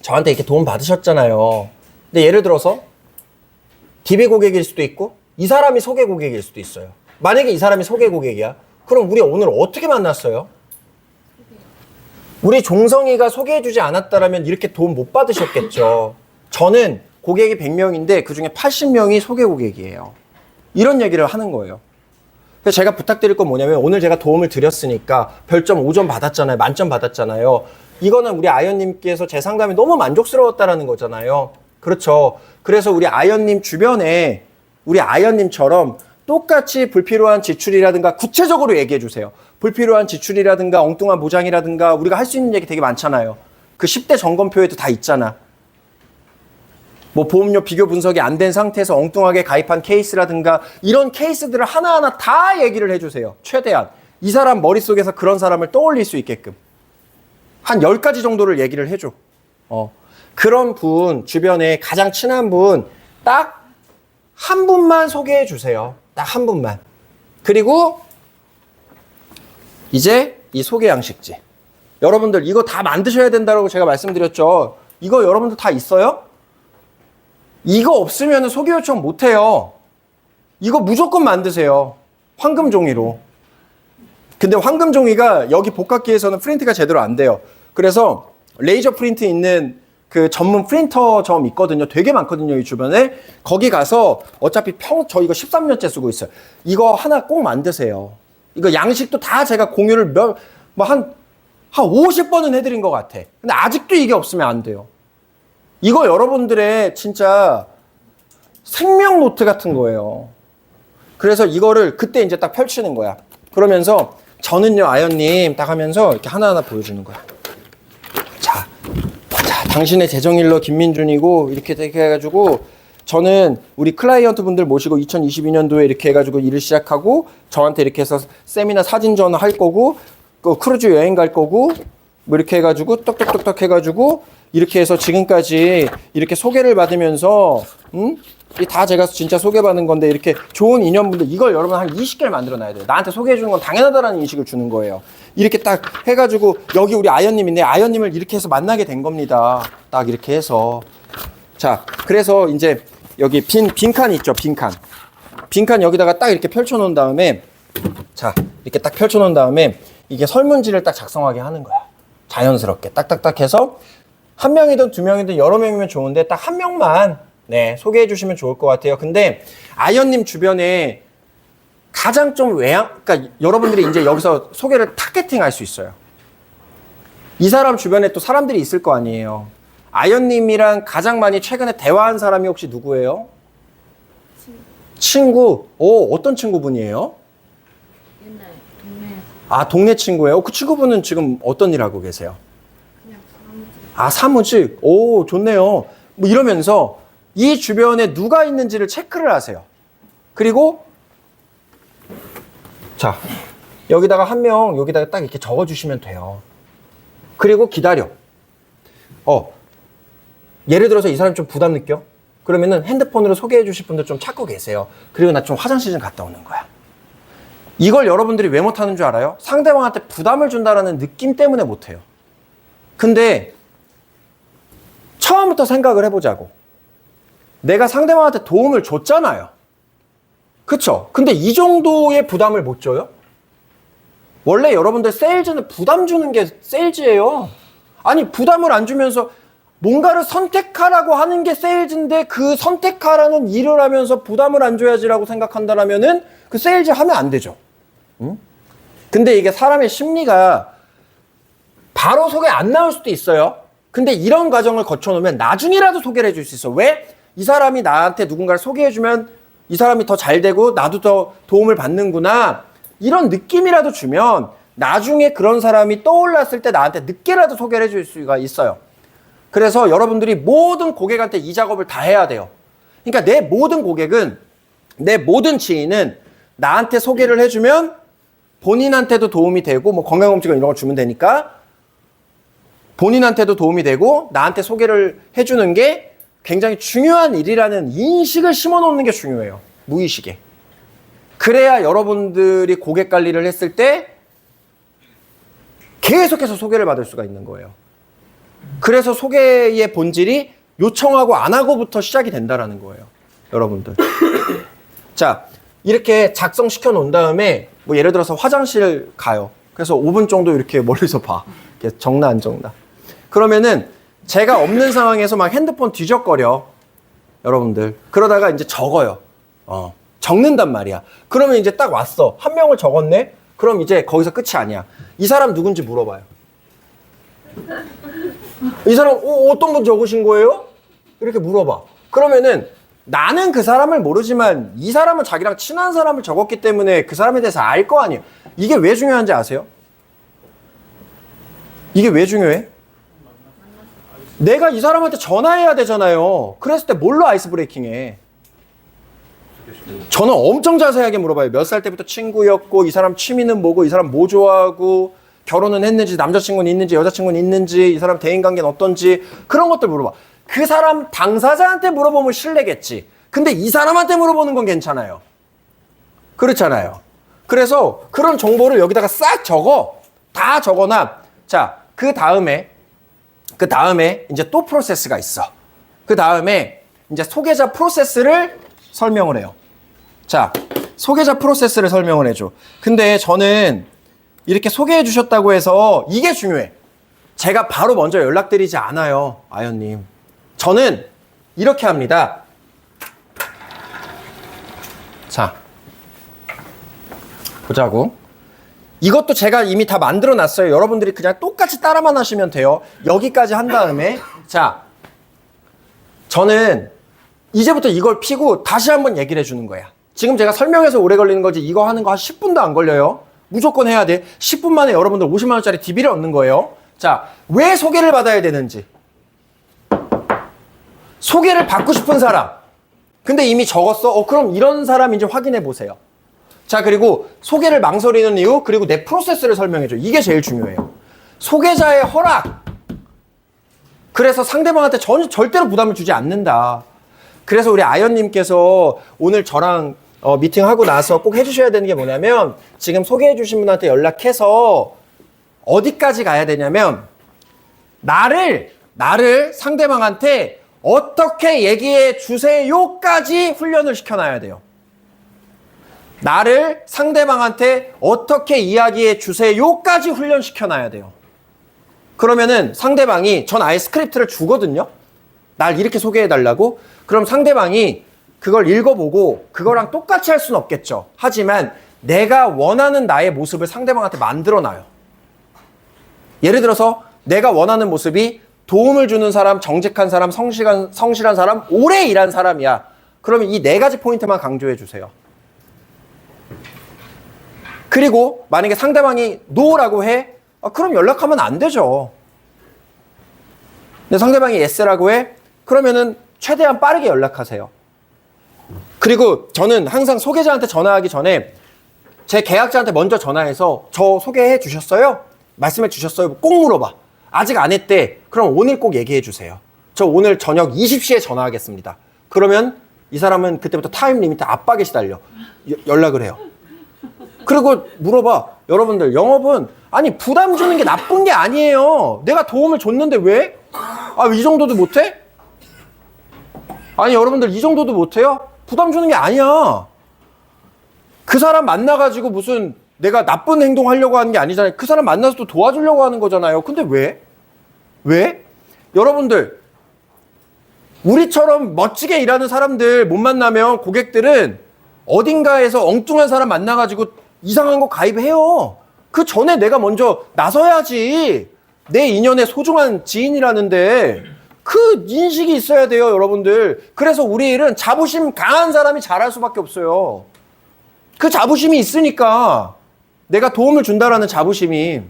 저한테 이렇게 도움 받으셨잖아요. 근데 예를 들어서 DB 고객일 수도 있고 이 사람이 소개 고객일 수도 있어요. 만약에 이 사람이 소개 고객이야. 그럼 우리 오늘 어떻게 만났어요? 우리 종성이가 소개해주지 않았다면 이렇게 도움 못 받으셨겠죠. 저는 고객이 100명인데 그중에 80명이 소개 고객이에요. 이런 얘기를 하는 거예요. 그래서 제가 부탁드릴 건 뭐냐면 오늘 제가 도움을 드렸으니까 별점 5점 받았잖아요. 만점 받았잖아요. 이거는 우리 아연님께서 제 상담이 너무 만족스러웠다라는 거잖아요. 그렇죠. 그래서 우리 아연님 주변에 우리 아연님처럼 똑같이 불필요한 지출이라든가 구체적으로 얘기해 주세요. 불필요한 지출이라든가 엉뚱한 보장이라든가 우리가 할 수 있는 얘기 되게 많잖아요. 그 10대 점검표에도 다 있잖아. 뭐 보험료 비교 분석이 안 된 상태에서 엉뚱하게 가입한 케이스라든가 이런 케이스들을 하나하나 다 얘기를 해주세요. 최대한. 이 사람 머릿속에서 그런 사람을 떠올릴 수 있게끔. 한 10가지 정도를 얘기를 해줘. 그런 분, 주변에 가장 친한 분, 딱 한 분만 소개해 주세요. 딱 한 분만. 그리고 이제 이 소개 양식지. 여러분들 이거 다 만드셔야 된다고 제가 말씀드렸죠. 이거 여러분들 다 있어요? 이거 없으면 소개 요청 못 해요. 이거 무조건 만드세요. 황금 종이로. 근데 황금 종이가 여기 복합기에서는 프린트가 제대로 안 돼요. 그래서 레이저 프린트 있는 그 전문 프린터점 있거든요. 되게 많거든요, 이 주변에. 거기 가서 어차피 저 이거 13년째 쓰고 있어요. 이거 하나 꼭 만드세요. 이거 양식도 다 제가 공유를 한 50번은 해드린 것 같아. 근데 아직도 이게 없으면 안 돼요. 이거 여러분들의 진짜 생명 노트 같은 거예요. 그래서 이거를 그때 이제 딱 펼치는 거야. 그러면서 저는요, 아연님 딱 하면서 이렇게 하나하나 보여주는 거야. 자, 당신의 재정일러 김민준이고 이렇게 해가지고 저는 우리 클라이언트 분들 모시고 2022년도에 이렇게 해가지고 일을 시작하고 저한테 이렇게 해서 세미나 사진 전화 할 거고 크루즈 여행 갈 거고 뭐 이렇게 해가지고 떡떡떡떡 해가지고 이렇게 해서 지금까지 이렇게 소개를 받으면서 이게 다 제가 진짜 소개받은 건데 이렇게 좋은 인연분들 이걸 여러분 한 20개를 만들어 놔야 돼요. 나한테 소개해 주는 건 당연하다라는 인식을 주는 거예요. 이렇게 딱 해가지고 여기 우리 아연님인데 아연님을 이렇게 해서 만나게 된 겁니다. 딱 이렇게 해서 자 그래서 이제 여기 빈칸 있죠. 빈칸 여기다가 딱 이렇게 펼쳐 놓은 다음에 자 이렇게 딱 펼쳐 놓은 다음에 이게 설문지를 딱 작성하게 하는 거야. 자연스럽게 딱딱딱 해서 한 명이든 두 명이든 여러 명이면 좋은데 딱 한 명만 네, 소개해 주시면 좋을 것 같아요. 근데 아연님 주변에 가장 좀 그러니까 여러분들이 이제 여기서 소개를 타겟팅 할 수 있어요. 이 사람 주변에 또 사람들이 있을 거 아니에요. 아연님이랑 가장 많이 최근에 대화한 사람이 혹시 누구예요? 친구. 어떤 친구분이에요? 옛날 동네에서 아, 동네 친구예요? 그 친구분은 지금 어떤 일 하고 계세요? 그냥 사무직. 아, 사무직. 오, 좋네요. 뭐 이러면서 이 주변에 누가 있는지를 체크를 하세요. 그리고 자, 여기다가 한 명 여기다가 딱 이렇게 적어주시면 돼요. 그리고 기다려. 예를 들어서 이 사람이 좀 부담 느껴? 그러면은 핸드폰으로 소개해 주실 분들 좀 찾고 계세요. 그리고 나 좀 화장실 좀 갔다 오는 거야. 이걸 여러분들이 왜 못하는 줄 알아요? 상대방한테 부담을 준다라는 느낌 때문에 못해요. 근데 처음부터 생각을 해보자고. 내가 상대방한테 도움을 줬잖아요. 그쵸? 근데 이 정도의 부담을 못 줘요? 원래 여러분들 세일즈는 부담 주는 게 세일즈예요. 아니 부담을 안 주면서 뭔가를 선택하라고 하는 게 세일즈인데 그 선택하라는 일을 하면서 부담을 안 줘야지라고 생각한다라면은 그 세일즈 하면 안 되죠. 응? 근데 이게 사람의 심리가 바로 소개 안 나올 수도 있어요. 근데 이런 과정을 거쳐놓으면 나중에라도 소개를 해줄 수 있어. 왜? 이 사람이 나한테 누군가를 소개해주면 이 사람이 더 잘 되고 나도 더 도움을 받는구나. 이런 느낌이라도 주면 나중에 그런 사람이 떠올랐을 때 나한테 늦게라도 소개를 해줄 수가 있어요. 그래서 여러분들이 모든 고객한테 이 작업을 다 해야 돼요. 그러니까 내 모든 고객은, 내 모든 지인은 나한테 소개를 해주면 본인한테도 도움이 되고, 뭐 건강검진 이런 거 주면 되니까 본인한테도 도움이 되고 나한테 소개를 해주는 게 굉장히 중요한 일이라는 인식을 심어놓는 게 중요해요. 무의식에. 그래야 여러분들이 고객 관리를 했을 때 계속해서 소개를 받을 수가 있는 거예요. 그래서 소개의 본질이 요청하고 안 하고부터 시작이 된다라는 거예요. 여러분들. 자, 이렇게 작성시켜 놓은 다음에 뭐 예를 들어서 화장실 가요. 그래서 5분 정도 이렇게 멀리서 봐. 이렇게 적나 안 적나. 그러면은 제가 없는 상황에서 막 핸드폰 뒤적거려. 여러분들. 그러다가 이제 적어요. 적는단 말이야. 그러면 이제 딱 왔어. 한 명을 적었네? 그럼 이제 거기서 끝이 아니야. 이 사람 누군지 물어봐요. 이 사람 어떤 분 적으신 거예요? 이렇게 물어봐. 그러면은 나는 그 사람을 모르지만 이 사람은 자기랑 친한 사람을 적었기 때문에 그 사람에 대해서 알 거 아니에요. 이게 왜 중요한지 아세요? 이게 왜 중요해? 내가 이 사람한테 전화해야 되잖아요. 그랬을 때 뭘로 아이스 브레이킹해? 저는 엄청 자세하게 물어봐요. 몇 살 때부터 친구였고, 이 사람 취미는 뭐고, 이 사람 뭐 좋아하고, 결혼은 했는지, 남자친구는 있는지, 여자친구는 있는지, 이 사람 대인관계는 어떤지, 그런 것들 물어봐. 그 사람 당사자한테 물어보면 실례겠지. 근데 이 사람한테 물어보는 건 괜찮아요. 그렇잖아요. 그래서 그런 정보를 여기다가 싹 적어. 다 적어놔. 자, 그 다음에 이제 또 프로세스가 있어. 그 다음에 이제 소개자 프로세스를 설명을 해요. 자, 소개자 프로세스를 설명을 해줘. 근데 저는 이렇게 소개해 주셨다고 해서 이게 중요해. 제가 바로 먼저 연락드리지 않아요. 아연님. 저는 이렇게 합니다. 자, 보자고. 이것도 제가 이미 다 만들어 놨어요. 여러분들이 그냥 똑같이 따라만 하시면 돼요. 여기까지 한 다음에, 자, 저는 이제부터 이걸 피고 다시 한번 얘기를 해주는 거야. 지금 제가 설명해서 오래 걸리는 거지, 이거 하는 거 한 10분도 안 걸려요. 무조건 해야 돼. 10분 만에 여러분들 50만 원짜리 DB를 얻는 거예요. 자, 왜 소개를 받아야 되는지. 소개를 받고 싶은 사람. 근데 이미 적었어. 그럼 이런 사람인지 확인해 보세요. 자, 그리고 소개를 망설이는 이유, 그리고 내 프로세스를 설명해줘. 이게 제일 중요해요. 소개자의 허락. 그래서 상대방한테 절대로 부담을 주지 않는다. 그래서 우리 아연님께서 오늘 저랑 미팅하고 나서 꼭 해주셔야 되는 게 뭐냐면, 지금 소개해 주신 분한테 연락해서 어디까지 가야 되냐면, 나를 상대방한테 어떻게 얘기해 주세요까지 훈련을 시켜놔야 돼요. 나를 상대방한테 어떻게 이야기해 주세요까지 훈련시켜놔야 돼요. 그러면은 상대방이, 전 아예 스크립트를 주거든요. 날 이렇게 소개해달라고. 그럼 상대방이 그걸 읽어보고 그거랑 똑같이 할 수는 없겠죠. 하지만 내가 원하는 나의 모습을 상대방한테 만들어놔요. 예를 들어서 내가 원하는 모습이 도움을 주는 사람, 정직한 사람, 성실한 사람, 오래 일한 사람이야. 그러면 이 4가지 포인트만 강조해 주세요. 그리고 만약에 상대방이 노라고 해? 그럼 연락하면 안 되죠. 근데 상대방이 yes라고 해? 그러면은 최대한 빠르게 연락하세요. 그리고 저는 항상 소개자한테 전화하기 전에 제 계약자한테 먼저 전화해서 저 소개해 주셨어요? 말씀해 주셨어요? 꼭 물어봐. 아직 안 했대. 그럼 오늘 꼭 얘기해 주세요. 저 오늘 저녁 20시에 전화하겠습니다. 그러면 이 사람은 그때부터 타임 리미트 압박에 시달려. 연락을 해요. 그리고 물어봐. 여러분들, 영업은 아니 부담 주는 게 나쁜 게 아니에요. 내가 도움을 줬는데 왜? 이 정도도 못해? 아니 여러분들, 이 정도도 못해요? 부담 주는 게 아니야. 그 사람 만나가지고 무슨 내가 나쁜 행동 하려고 하는 게 아니잖아요. 그 사람 만나서 또 도와주려고 하는 거잖아요. 근데 왜? 왜? 여러분들, 우리처럼 멋지게 일하는 사람들 못 만나면 고객들은 어딘가에서 엉뚱한 사람 만나가지고 이상한 거 가입해요. 그 전에 내가 먼저 나서야지. 내 인연의 소중한 지인이라는데 그 인식이 있어야 돼요, 여러분들. 그래서 우리 일은 자부심 강한 사람이 잘할 수밖에 없어요. 그 자부심이 있으니까, 내가 도움을 준다라는 자부심이.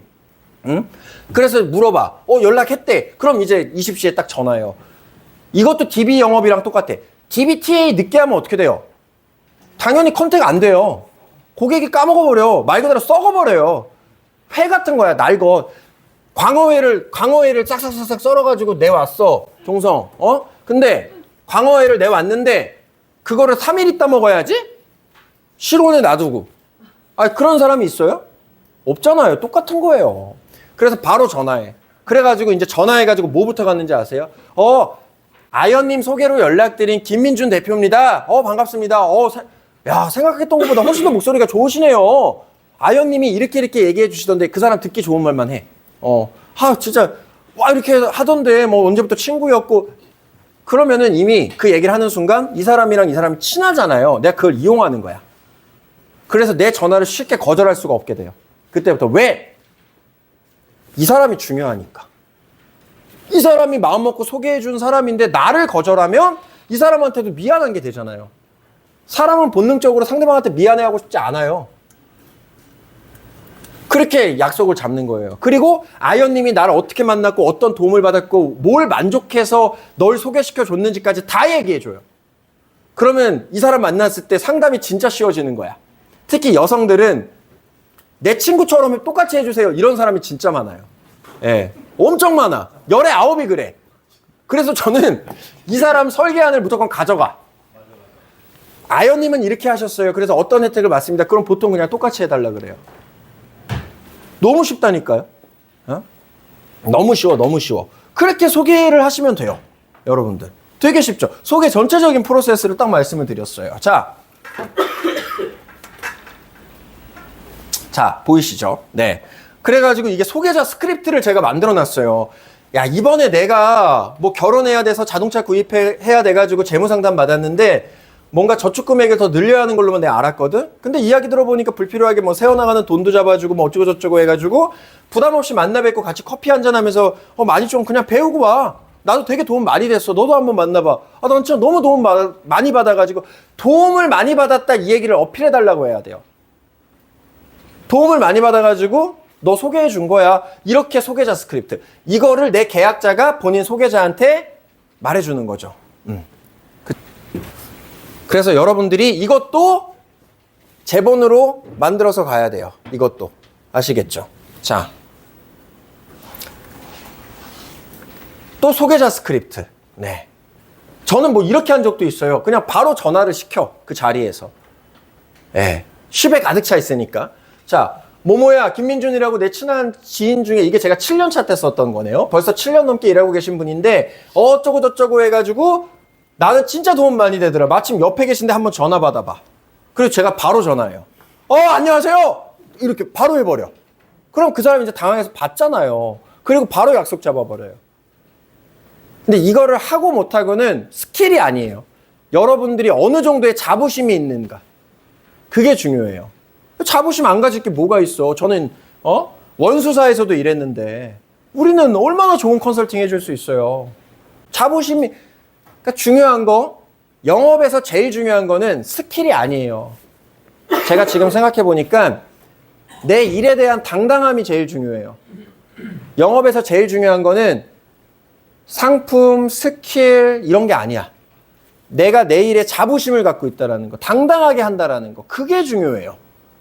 응? 그래서 물어봐. 연락했대. 그럼 이제 20시에 딱 전화해요. 이것도 DB 영업이랑 똑같아. DB TA 늦게 하면 어떻게 돼요? 당연히 컨택 안 돼요. 고객이 까먹어버려. 말 그대로 썩어버려요. 회 같은 거야, 날것. 광어회를 싹싹싹싹 썰어가지고 내왔어. 종성. 근데 광어회를 내왔는데 그거를 3일 있다 먹어야지? 실온에 놔두고. 그런 사람이 있어요? 없잖아요. 똑같은 거예요. 그래서 바로 전화해. 그래가지고 이제 전화해가지고 뭐부터 갔는지 아세요? 아연님 소개로 연락드린 김민준 대표입니다. 반갑습니다. 야, 생각했던 것보다 훨씬 더 목소리가 좋으시네요. 아연님이 이렇게 얘기해 주시던데 그 사람 듣기 좋은 말만 해. 진짜 이렇게 하던데 뭐 언제부터 친구였고. 그러면은 이미 그 얘기를 하는 순간 이 사람이랑 이 사람이 친하잖아요. 내가 그걸 이용하는 거야. 그래서 내 전화를 쉽게 거절할 수가 없게 돼요. 그때부터. 왜? 이 사람이 중요하니까. 이 사람이 마음 먹고 소개해 준 사람인데 나를 거절하면 이 사람한테도 미안한 게 되잖아요. 사람은 본능적으로 상대방한테 미안해하고 싶지 않아요. 그렇게 약속을 잡는 거예요. 그리고 아연님이 나를 어떻게 만났고 어떤 도움을 받았고 뭘 만족해서 널 소개시켜 줬는지까지 다 얘기해줘요. 그러면 이 사람 만났을 때 상담이 진짜 쉬워지는 거야. 특히 여성들은 내 친구처럼 똑같이 해주세요. 이런 사람이 진짜 많아요. 예, 엄청 많아. 열에 9이 그래. 그래서 저는 이 사람 설계안을 무조건 가져가. 아연님은 이렇게 하셨어요. 그래서 어떤 혜택을 받습니다. 그럼 보통 그냥 똑같이 해달라 그래요. 너무 쉽다니까요. 어? 너무 쉬워, 너무 쉬워. 그렇게 소개를 하시면 돼요. 여러분들. 되게 쉽죠. 소개 전체적인 프로세스를 딱 말씀을 드렸어요. 자, 보이시죠? 네. 그래가지고 이게 소개자 스크립트를 제가 만들어 놨어요. 야, 이번에 내가 뭐 결혼해야 돼서 자동차 구입해야 돼가지고 재무상담 받았는데 뭔가 저축 금액을 더 늘려야 하는 걸로만 내가 알았거든? 근데 이야기 들어보니까 불필요하게 뭐 세워나가는 돈도 잡아주고 뭐 어쩌고저쩌고 해가지고 부담 없이 만나 뵙고 같이 커피 한잔 하면서 많이 좀 그냥 배우고 와. 나도 되게 도움 많이 됐어. 너도 한번 만나봐. 아, 난 진짜 너무 도움 많이 받아가지고 도움을 많이 받았다 이 얘기를 어필해달라고 해야 돼요. 도움을 많이 받아가지고 너 소개해 준 거야. 이렇게 소개자 스크립트. 이거를 내 계약자가 본인 소개자한테 말해주는 거죠. 그래서 여러분들이 이것도 제본으로 만들어서 가야 돼요. 이것도. 아시겠죠? 자. 또 소개자 스크립트. 네. 저는 뭐 이렇게 한 적도 있어요. 그냥 바로 전화를 시켜. 그 자리에서. 네. 쉽에 가득 차 있으니까. 자, 모모야, 김민준이라고 내 친한 지인 중에 이게 제가 7년 차 때 썼던 거네요. 벌써 7년 넘게 일하고 계신 분인데 어쩌고 저쩌고 해가지고 나는 진짜 도움 많이 되더라. 마침 옆에 계신데 한번 전화 받아봐. 그리고 제가 바로 전화해요. 안녕하세요. 이렇게 바로 해버려. 그럼 그 사람이 이제 당황해서 받잖아요. 그리고 바로 약속 잡아버려요. 근데 이거를 하고 못하고는 스킬이 아니에요. 여러분들이 어느 정도의 자부심이 있는가. 그게 중요해요. 자부심 안 가질 게 뭐가 있어. 저는 원수사에서도 일했는데 우리는 얼마나 좋은 컨설팅 해줄 수 있어요. 자부심이. 그러니까 중요한 거, 영업에서 제일 중요한 거는 스킬이 아니에요. 제가 지금 생각해 보니까 내 일에 대한 당당함이 제일 중요해요. 영업에서 제일 중요한 거는 상품, 스킬 이런 게 아니야. 내가 내 일에 자부심을 갖고 있다라는 거, 당당하게 한다라는 거, 그게 중요해요.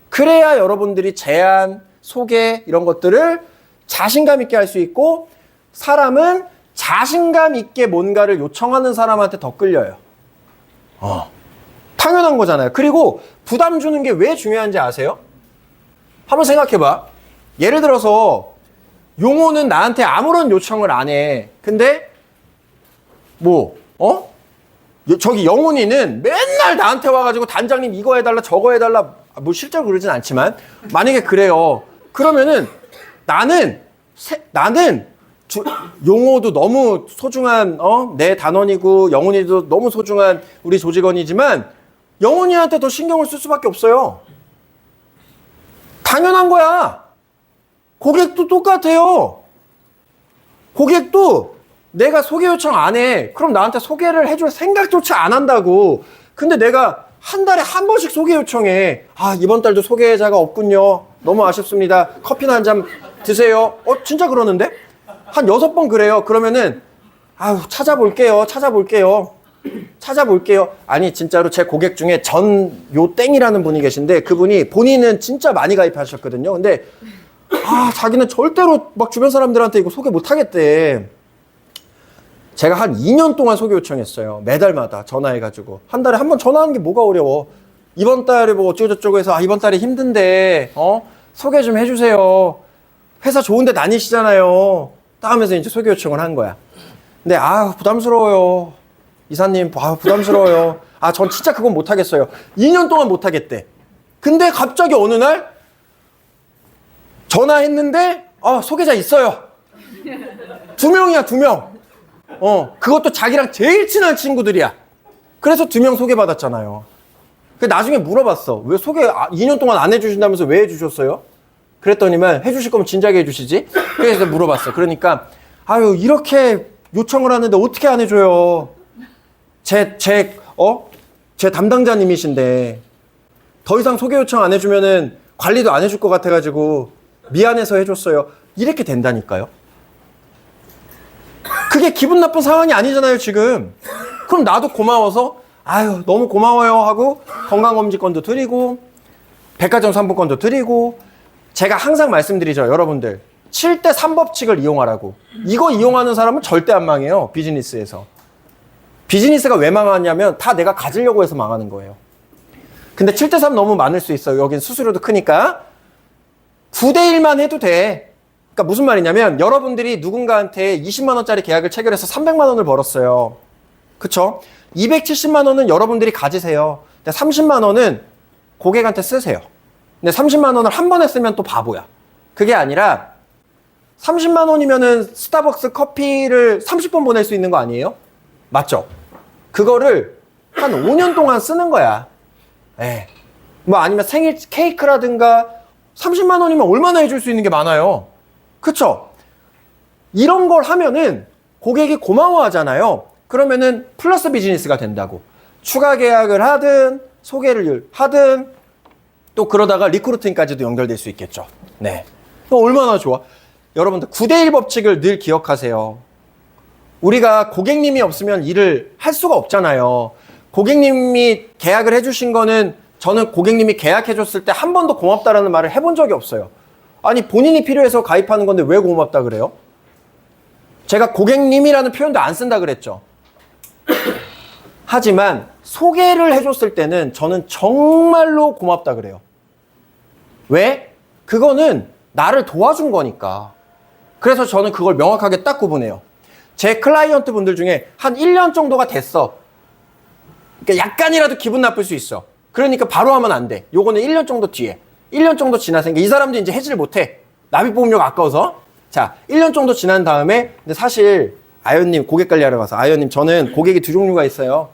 그래야 여러분들이 제안, 소개 이런 것들을 자신감 있게 할 수 있고 사람은 자신감 있게 뭔가를 요청하는 사람한테 더 끌려요. 당연한 거잖아요. 그리고 부담 주는 게 왜 중요한지 아세요? 한번 생각해봐. 예를 들어서 용호는 나한테 아무런 요청을 안 해. 근데 저기 영훈이는 맨날 나한테 와가지고 단장님 이거 해달라 저거 해달라. 뭐 실제로 그러진 않지만 만약에 그래요. 그러면은 나는 용호도 너무 소중한 내 단원이고 영훈이도 너무 소중한 우리 조직원이지만 영훈이한테 더 신경을 쓸 수밖에 없어요. 당연한 거야. 고객도 똑같아요. 고객도 내가 소개 요청 안 해. 그럼 나한테 소개를 해줄 생각조차 안 한다고. 근데 내가 한 달에 한 번씩 소개 요청해. 이번 달도 소개자가 없군요. 너무 아쉽습니다. 커피나 한 잔 드세요. 진짜 그러는데? 한 6번 그래요. 그러면은 찾아볼게요. 아니 진짜로 제 고객 중에 전요땡이라는 분이 계신데 그분이 본인은 진짜 많이 가입하셨거든요. 근데 자기는 절대로 막 주변 사람들한테 이거 소개 못 하겠대. 제가 한 2년 동안 소개 요청했어요. 매달마다 전화해가지고. 한 달에 한 번 전화하는 게 뭐가 어려워. 이번 달에 뭐 어쩌고저쩌고 해서 이번 달에 힘든데 소개 좀 해주세요. 회사 좋은데 다니시잖아요. 딱 하면서 이제 소개 요청을 한 거야. 근데 부담스러워요. 이사님 부담스러워요. 전 진짜 그건 못하겠어요. 2년 동안 못하겠대. 근데 갑자기 어느 날 전화했는데 소개자 있어요. 2명이야 2명. 그것도 자기랑 제일 친한 친구들이야. 그래서 2명 소개받았잖아요. 나중에 물어봤어. 왜 소개 2년 동안 안 해주신다면서 왜 해주셨어요? 그랬더니만 해주실 거면 진작에 해주시지? 그래서 물어봤어. 그러니까 이렇게 요청을 하는데 어떻게 안 해줘요? 제 담당자님이신데 더 이상 소개 요청 안 해주면은 관리도 안 해줄 것 같아가지고 미안해서 해줬어요. 이렇게 된다니까요. 그게 기분 나쁜 상황이 아니잖아요, 지금. 그럼 나도 고마워서 아유 너무 고마워요 하고 건강검진권도 드리고 백화점 상품권도 드리고 제가 항상 말씀드리죠, 여러분들. 7대 3 법칙을 이용하라고. 이거 이용하는 사람은 절대 안 망해요, 비즈니스에서. 비즈니스가 왜 망하냐면 다 내가 가지려고 해서 망하는 거예요. 근데 7대 3 너무 많을 수 있어요. 여긴 수수료도 크니까. 9대 1만 해도 돼. 그러니까 무슨 말이냐면 여러분들이 누군가한테 20만 원짜리 계약을 체결해서 300만 원을 벌었어요. 그쵸? 270만 원은 여러분들이 가지세요. 근데 30만 원은 고객한테 쓰세요. 근데 30만 원을 한 번에 쓰면 또 바보야. 그게 아니라 30만 원이면은 스타벅스 커피를 30번 보낼 수 있는 거 아니에요? 맞죠? 그거를 한 5년 동안 쓰는 거야. 예. 뭐 아니면 생일 케이크라든가 30만 원이면 얼마나 해줄 수 있는 게 많아요. 그쵸? 이런 걸 하면은 고객이 고마워하잖아요. 그러면은 플러스 비즈니스가 된다고. 추가 계약을 하든 소개를 하든 또 그러다가 리크루팅까지도 연결될 수 있겠죠. 네. 얼마나 좋아. 여러분들 9대 1 법칙을 늘 기억하세요. 우리가 고객님이 없으면 일을 할 수가 없잖아요. 고객님이 계약을 해주신 거는 저는 고객님이 계약해줬을 때 한 번도 고맙다라는 말을 해본 적이 없어요. 아니 본인이 필요해서 가입하는 건데 왜 고맙다 그래요? 제가 고객님이라는 표현도 안 쓴다 그랬죠. 하지만 소개를 해줬을 때는 저는 정말로 고맙다 그래요. 왜? 그거는 나를 도와준 거니까. 그래서 저는 그걸 명확하게 딱 구분해요. 제 클라이언트 분들 중에 한 1년 정도가 됐어. 그러니까 약간이라도 기분 나쁠 수 있어. 그러니까 바로 하면 안 돼. 요거는 1년 정도 뒤에. 1년 정도 지나서니까 이 사람도 이제 해지를 못해. 납입보험료가 아까워서. 자, 1년 정도 지난 다음에 근데 사실 아연님 고객 관리하러 가서 아연님 저는 고객이 두 종류가 있어요.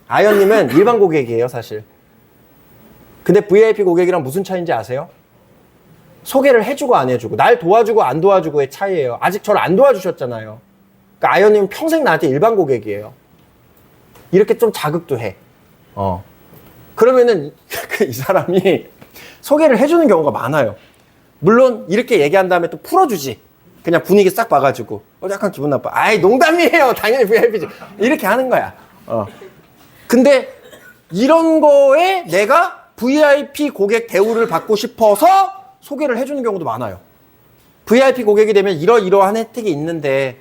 아연님은 일반 고객이에요, 사실. 근데 VIP 고객이랑 무슨 차이인지 아세요? 소개를 해주고 안 해주고 날 도와주고 안 도와주고의 차이예요. 아직 저를 안 도와주셨잖아요. 그러니까 아연님은 평생 나한테 일반 고객이에요. 이렇게 좀 자극도 해. 그러면은 이 사람이 소개를 해주는 경우가 많아요. 물론 이렇게 얘기한 다음에 또 풀어주지. 그냥 분위기 싹 봐가지고 약간 기분 나빠. 아이 농담이에요. 당연히 VIP지. 이렇게 하는 거야. 근데 이런 거에 내가 VIP 고객 대우를 받고 싶어서 소개를 해주는 경우도 많아요. VIP 고객이 되면 이러이러한 혜택이 있는데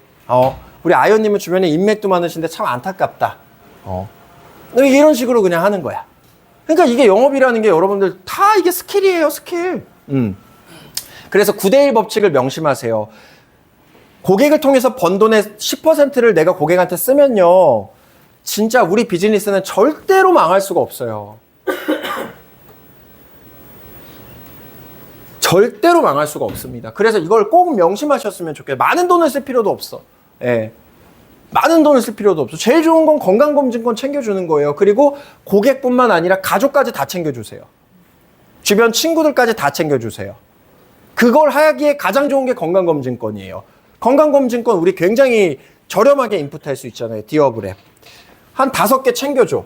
우리 아연님은 주변에 인맥도 많으신데 참 안타깝다. 이런 식으로 그냥 하는 거야. 그러니까 이게 영업이라는 게 여러분들 다 이게 스킬이에요, 스킬. 그래서 9대 1 법칙을 명심하세요. 고객을 통해서 번 돈의 10%를 내가 고객한테 쓰면요. 진짜 우리 비즈니스는 절대로 망할 수가 없어요. 절대로 망할 수가 없습니다. 그래서 이걸 꼭 명심하셨으면 좋겠어요. 많은 돈을 쓸 필요도 없어. 예. 많은 돈을 쓸 필요도 없어. 제일 좋은 건 건강검진권 챙겨주는 거예요. 그리고 고객뿐만 아니라 가족까지 다 챙겨주세요. 주변 친구들까지 다 챙겨주세요. 그걸 하기에 가장 좋은 게 건강검진권이에요. 건강검진권 우리 굉장히 저렴하게 인풋할 수 있잖아요. 디어블 앱. 한 5개 챙겨줘.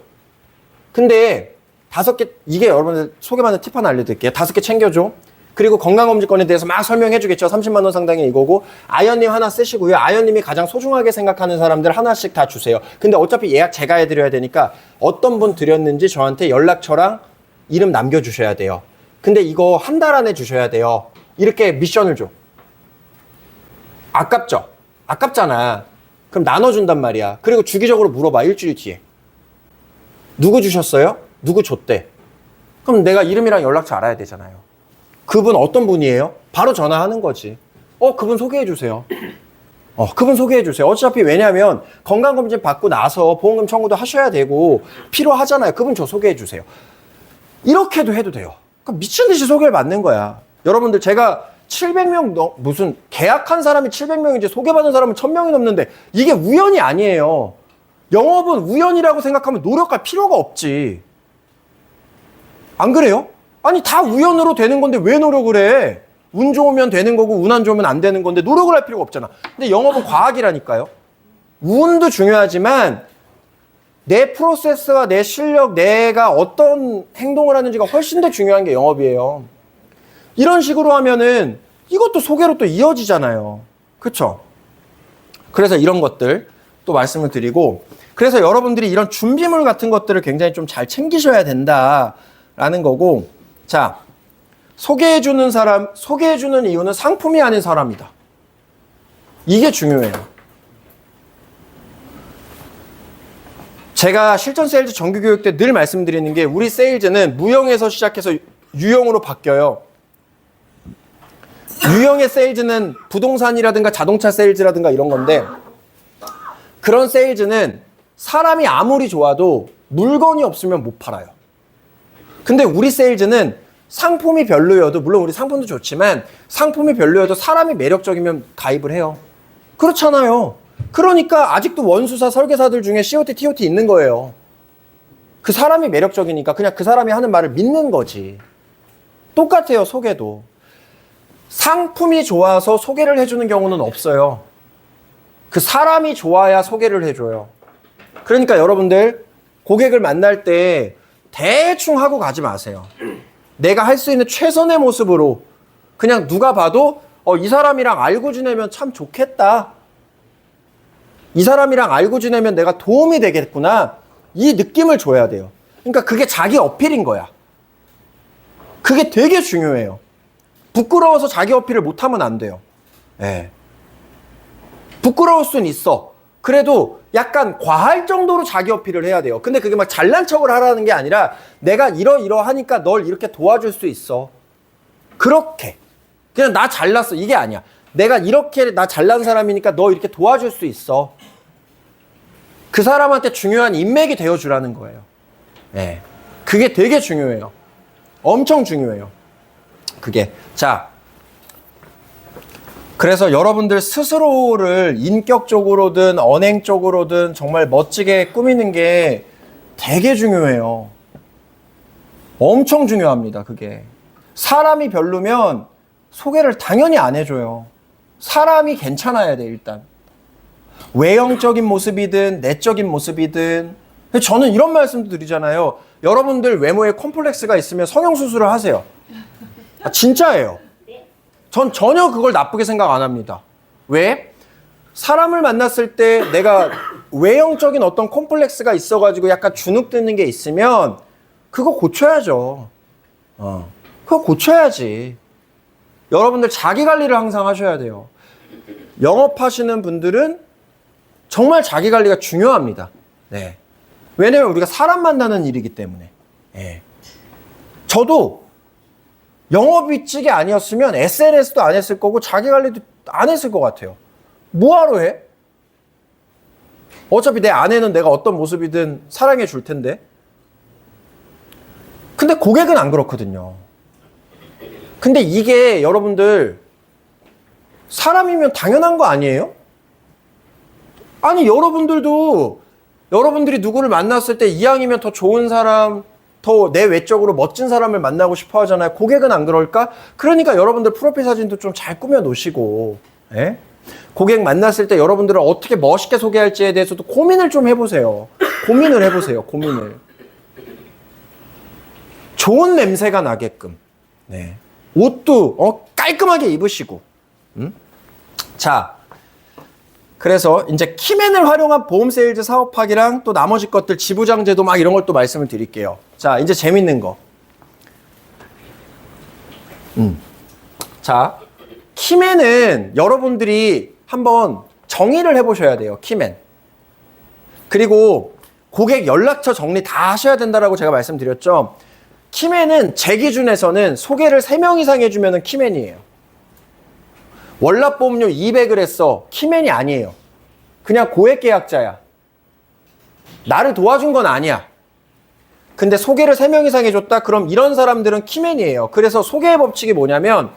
근데 5개, 이게 여러분들 소개받는 팁 하나 알려드릴게요. 5개 챙겨줘. 그리고 건강검진권에 대해서 막 설명해 주겠죠. 30만 원 상당의 이거고. 아연님 하나 쓰시고요. 아연님이 가장 소중하게 생각하는 사람들 하나씩 다 주세요. 근데 어차피 예약 제가 해드려야 되니까 어떤 분 드렸는지 저한테 연락처랑 이름 남겨주셔야 돼요. 근데 이거 한 달 안에 주셔야 돼요. 이렇게 미션을 줘. 아깝죠? 아깝잖아. 그럼 나눠준단 말이야. 그리고 주기적으로 물어봐. 일주일 뒤에. 누구 주셨어요? 누구 줬대? 그럼 내가 이름이랑 연락처 알아야 되잖아요. 그분 어떤 분이에요? 바로 전화하는 거지. 그분 소개해 주세요. 그분 소개해 주세요. 어차피 왜냐면 건강검진 받고 나서 보험금 청구도 하셔야 되고 필요하잖아요. 그분 저 소개해 주세요. 이렇게도 해도 돼요. 그러니까 미친 듯이 소개를 받는 거야. 여러분들 제가 700명 무슨 계약한 사람이 700명이지 소개받은 사람은 1000명이 넘는데 이게 우연이 아니에요. 영업은 우연이라고 생각하면 노력할 필요가 없지. 안 그래요? 아니 다 우연으로 되는 건데 왜 노력을 해? 운 좋으면 되는 거고 운 안 좋으면 안 되는 건데 노력을 할 필요가 없잖아. 근데 영업은 과학이라니까요. 운도 중요하지만 내 프로세스와 내 실력, 내가 어떤 행동을 하는지가 훨씬 더 중요한 게 영업이에요. 이런 식으로 하면은 이것도 소개로 또 이어지잖아요. 그쵸? 그래서 이런 것들 또 말씀을 드리고, 그래서 여러분들이 이런 준비물 같은 것들을 굉장히 좀 잘 챙기셔야 된다라는 거고, 자, 소개해주는 사람, 소개해주는 이유는 상품이 아닌 사람이다. 이게 중요해요. 제가 실전 세일즈 정규 교육 때 늘 말씀드리는 게 우리 세일즈는 무형에서 시작해서 유형으로 바뀌어요. 유형의 세일즈는 부동산이라든가 자동차 세일즈라든가 이런 건데, 그런 세일즈는 사람이 아무리 좋아도 물건이 없으면 못 팔아요. 근데 우리 세일즈는 상품이 별로여도, 물론 우리 상품도 좋지만 상품이 별로여도 사람이 매력적이면 가입을 해요. 그렇잖아요. 그러니까 아직도 원수사 설계사들 중에 COT, TOT 있는 거예요. 그 사람이 매력적이니까 그냥 그 사람이 하는 말을 믿는 거지. 똑같아요, 소개도. 상품이 좋아서 소개를 해주는 경우는 없어요. 그 사람이 좋아야 소개를 해줘요. 그러니까 여러분들 고객을 만날 때 대충 하고 가지 마세요. 내가 할 수 있는 최선의 모습으로 그냥 누가 봐도 이 사람이랑 알고 지내면 참 좋겠다. 이 사람이랑 알고 지내면 내가 도움이 되겠구나. 이 느낌을 줘야 돼요. 그러니까 그게 자기 어필인 거야. 그게 되게 중요해요. 부끄러워서 자기 어필을 못하면 안 돼요. 네. 부끄러울 순 있어. 그래도 약간 과할 정도로 자기 어필을 해야 돼요. 근데 그게 막 잘난 척을 하라는 게 아니라 내가 이러이러하니까 널 이렇게 도와줄 수 있어. 그렇게. 그냥 나 잘났어. 이게 아니야. 내가 이렇게 나 잘난 사람이니까 너 이렇게 도와줄 수 있어. 그 사람한테 중요한 인맥이 되어주라는 거예요. 네. 그게 되게 중요해요. 엄청 중요해요. 그게. 자. 그래서 여러분들 스스로를 인격적으로든 언행적으로든 정말 멋지게 꾸미는 게 되게 중요해요. 엄청 중요합니다, 그게. 사람이 별로면 소개를 당연히 안 해줘요. 사람이 괜찮아야 돼, 일단. 외형적인 모습이든 내적인 모습이든. 저는 이런 말씀도 드리잖아요. 여러분들 외모에 콤플렉스가 있으면 성형수술을 하세요. 진짜예요. 전 전혀 그걸 나쁘게 생각 안 합니다. 왜? 사람을 만났을 때 내가 외형적인 어떤 콤플렉스가 있어가지고 약간 주눅 드는 게 있으면 그거 고쳐야죠. 그거 고쳐야지. 여러분들 자기 관리를 항상 하셔야 돼요. 영업하시는 분들은 정말 자기 관리가 중요합니다. 네. 왜냐면 우리가 사람 만나는 일이기 때문에. 네. 저도 영업이직이 아니었으면 SNS도 안 했을 거고 자기 관리도 안 했을 것 같아요. 뭐하러 해? 어차피 내 아내는 내가 어떤 모습이든 사랑해 줄 텐데. 근데 고객은 안 그렇거든요. 근데 이게 여러분들 사람이면 당연한 거 아니에요? 아니 여러분들도 여러분들이 누구를 만났을 때 이왕이면 더 좋은 사람, 더 내 외적으로 멋진 사람을 만나고 싶어 하잖아요. 고객은 안 그럴까? 그러니까 여러분들 프로필 사진도 좀 잘 꾸며 놓으시고, 예? 고객 만났을 때 여러분들을 어떻게 멋있게 소개할지에 대해서도 고민을 좀 해보세요. 고민을 해보세요. 고민을. 좋은 냄새가 나게끔. 네. 옷도 깔끔하게 입으시고. 자, 그래서 이제 키맨을 활용한 보험 세일즈 사업하기랑 또 나머지 것들 지부장제도 막 이런 걸 또 말씀을 드릴게요. 자, 이제 재밌는 거. 자, 키맨은 여러분들이 한번 정의를 해보셔야 돼요. 키맨. 그리고 고객 연락처 정리 다 하셔야 된다라고 제가 말씀드렸죠. 키맨은 제 기준에서는 소개를 3명 이상 해주면 키맨이에요. 월납보험료 200을 했어. 키맨이 아니에요. 그냥 고액 계약자야. 나를 도와준 건 아니야. 근데 소개를 3명 이상 해줬다? 그럼 이런 사람들은 키맨이에요. 그래서 소개의 법칙이 뭐냐면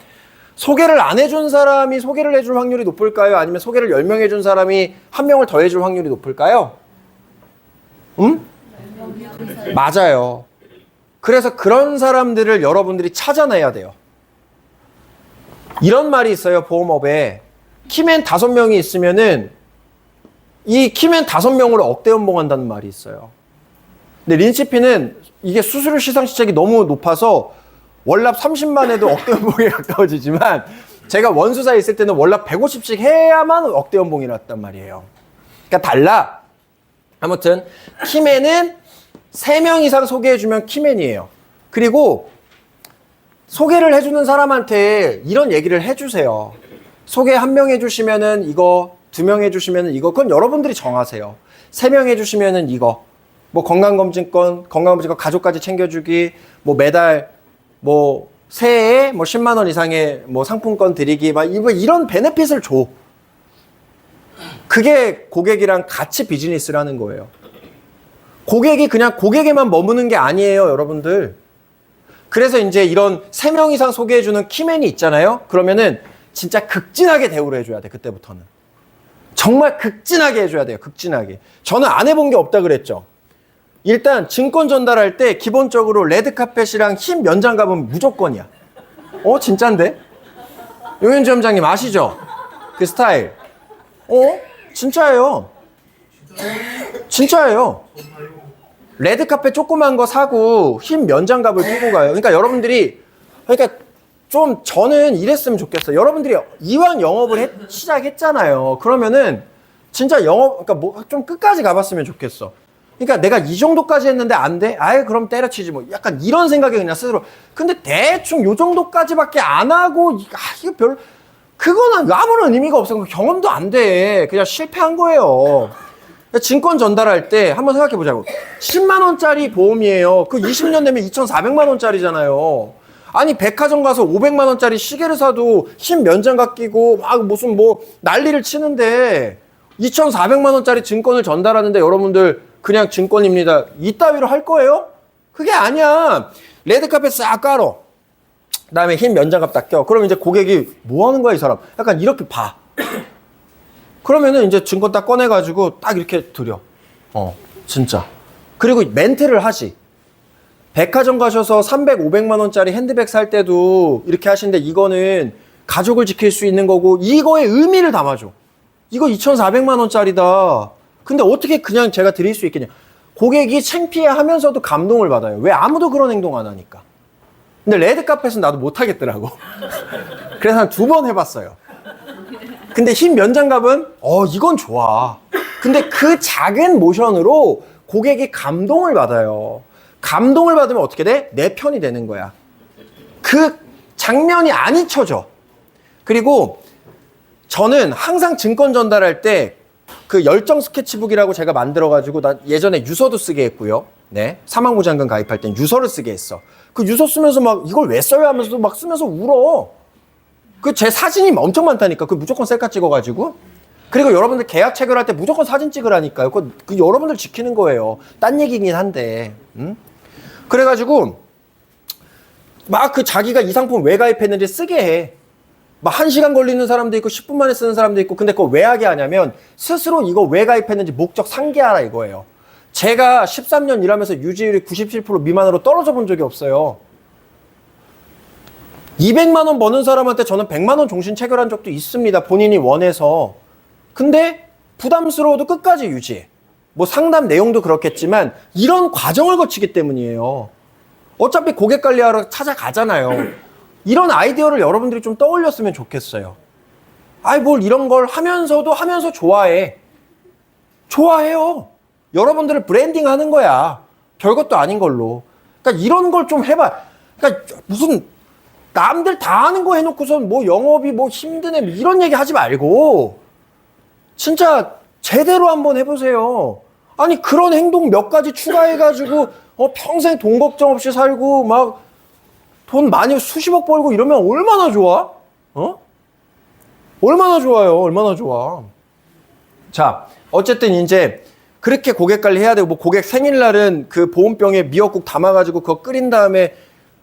소개를 안 해준 사람이 소개를 해줄 확률이 높을까요? 아니면 소개를 10명 해준 사람이 1명을 더 해줄 확률이 높을까요? 맞아요. 그래서 그런 사람들을 여러분들이 찾아내야 돼요. 이런 말이 있어요, 보험업에. 키맨 5명이 있으면은 이 키맨 5명으로 억대 연봉한다는 말이 있어요. 근데 린치피는 이게 수수료 시상시책이 너무 높아서 월납 30만 해도 억대 연봉에 가까워지지만 제가 원수사에 있을 때는 월납 150씩 해야만 억대 연봉이 났단 말이에요. 그러니까 달라. 아무튼 키맨은 3명 이상 소개해주면 키맨이에요. 그리고 소개를 해주는 사람한테 이런 얘기를 해주세요. 소개 1명 해주시면은 이거, 2명 해주시면은 이거, 그건 여러분들이 정하세요. 3명 해주시면은 이거, 뭐 건강검진권 가족까지 챙겨주기, 뭐 매달, 뭐 새해에 뭐 10만 원 이상의 뭐 상품권 드리기, 막 이런 베네핏을 줘. 그게 고객이랑 같이 비즈니스를 하는 거예요. 고객이 그냥 고객에만 머무는 게 아니에요, 여러분들. 그래서 이제 이런 3명 이상 소개해주는 키맨이 있잖아요. 그러면은 진짜 극진하게 대우를 해줘야 돼, 그때부터는. 정말 극진하게 해줘야 돼요, 극진하게. 저는 안 해본 게 없다 그랬죠. 일단 증권 전달할 때 기본적으로 레드카펫이랑 흰 면장갑은 무조건이야. 진짠데? 용현주 점장님 아시죠? 그 스타일. 진짜예요. 진짜예요. 레드카펫 조그만 거 사고 흰 면장갑을 끼고 가요. 그러니까 여러분들이, 좀 저는 이랬으면 좋겠어요. 여러분들이 이왕 영업을 시작했잖아요. 그러면은 진짜 그러니까 뭐 좀 끝까지 가봤으면 좋겠어. 그러니까 내가 이 정도까지 했는데 안 돼? 아예 그럼 때려치지 뭐. 약간 이런 생각이 그냥 스스로. 근데 대충 요 정도까지밖에 안 하고, 이거 별로, 그거는 아무런 의미가 없어. 경험도 안 돼. 그냥 실패한 거예요. 증권 전달할 때 한번 생각해 보자고. 10만 원짜리 보험이에요. 그 20년 되면 2,400만 원짜리잖아요. 아니 백화점 가서 500만 원짜리 시계를 사도 흰 면장갑 끼고 막 무슨 뭐 난리를 치는데 2,400만 원짜리 증권을 전달하는데 여러분들 그냥 증권입니다, 이따위로 할 거예요? 그게 아니야. 레드카펫 싹 깔어. 그다음에 흰 면장갑 딱 껴. 그럼 이제 고객이 뭐 하는 거야 이 사람? 약간 이렇게 봐. 그러면은 이제 증권 딱 꺼내가지고 딱 이렇게 드려. 진짜. 그리고 멘트를 하지. 백화점 가셔서 300, 500만 원짜리 핸드백 살 때도 이렇게 하시는데 이거는 가족을 지킬 수 있는 거고 이거의 의미를 담아줘. 이거 2,400만 원짜리다. 근데 어떻게 그냥 제가 드릴 수 있겠냐. 고객이 창피해 하면서도 감동을 받아요. 왜? 아무도 그런 행동 안 하니까. 근데 레드카펫은 나도 못 하겠더라고. 그래서 한 2번 해봤어요. 근데 흰 면장갑은 이건 좋아. 근데 그 작은 모션으로 고객이 감동을 받아요. 감동을 받으면 어떻게 돼? 내 편이 되는 거야. 그 장면이 안 잊혀져. 그리고 저는 항상 증권 전달할 때 그 열정 스케치북이라고 제가 만들어가지고 나 예전에 유서도 쓰게 했고요. 네, 사망보장금 가입할 땐 유서를 쓰게 했어. 그 유서 쓰면서 막 이걸 왜 써야 하면서 막 쓰면서 울어. 그 제 사진이 엄청 많다니까. 그 무조건 셀카 찍어가지고. 그리고 여러분들 계약 체결할 때 무조건 사진 찍으라니까요. 그 여러분들 지키는 거예요. 딴 얘기긴 한데. 그래가지고 막 그 자기가 이 상품 왜 가입했는지 쓰게 해. 막 1시간 걸리는 사람도 있고 10분 만에 쓰는 사람도 있고. 근데 그거 왜 하게 하냐면 스스로 이거 왜 가입했는지 목적 상기하라 이거예요. 제가 13년 일하면서 유지율이 97% 미만으로 떨어져 본 적이 없어요. 200만 원 버는 사람한테 저는 100만 원 종신 체결한 적도 있습니다. 본인이 원해서. 근데 부담스러워도 끝까지 유지해. 뭐 상담 내용도 그렇겠지만 이런 과정을 거치기 때문이에요. 어차피 고객 관리하러 찾아가잖아요. 이런 아이디어를 여러분들이 좀 떠올렸으면 좋겠어요. 뭘 이런 걸 하면서 좋아해. 좋아해요. 여러분들을 브랜딩 하는 거야. 별것도 아닌 걸로. 그러니까 이런 걸 좀 해봐. 그러니까 무슨 남들 다 하는 거 해놓고선 뭐 영업이 뭐 힘드네 이런 얘기 하지 말고 진짜 제대로 한번 해보세요. 아니 그런 행동 몇 가지 추가해가지고 평생 돈 걱정 없이 살고 막 돈 많이 수십억 벌고 이러면 얼마나 좋아? 얼마나 좋아요. 얼마나 좋아. 자, 어쨌든 이제 그렇게 고객 관리 해야 되고 뭐 고객 생일날은 그 보온병에 미역국 담아가지고 그거 끓인 다음에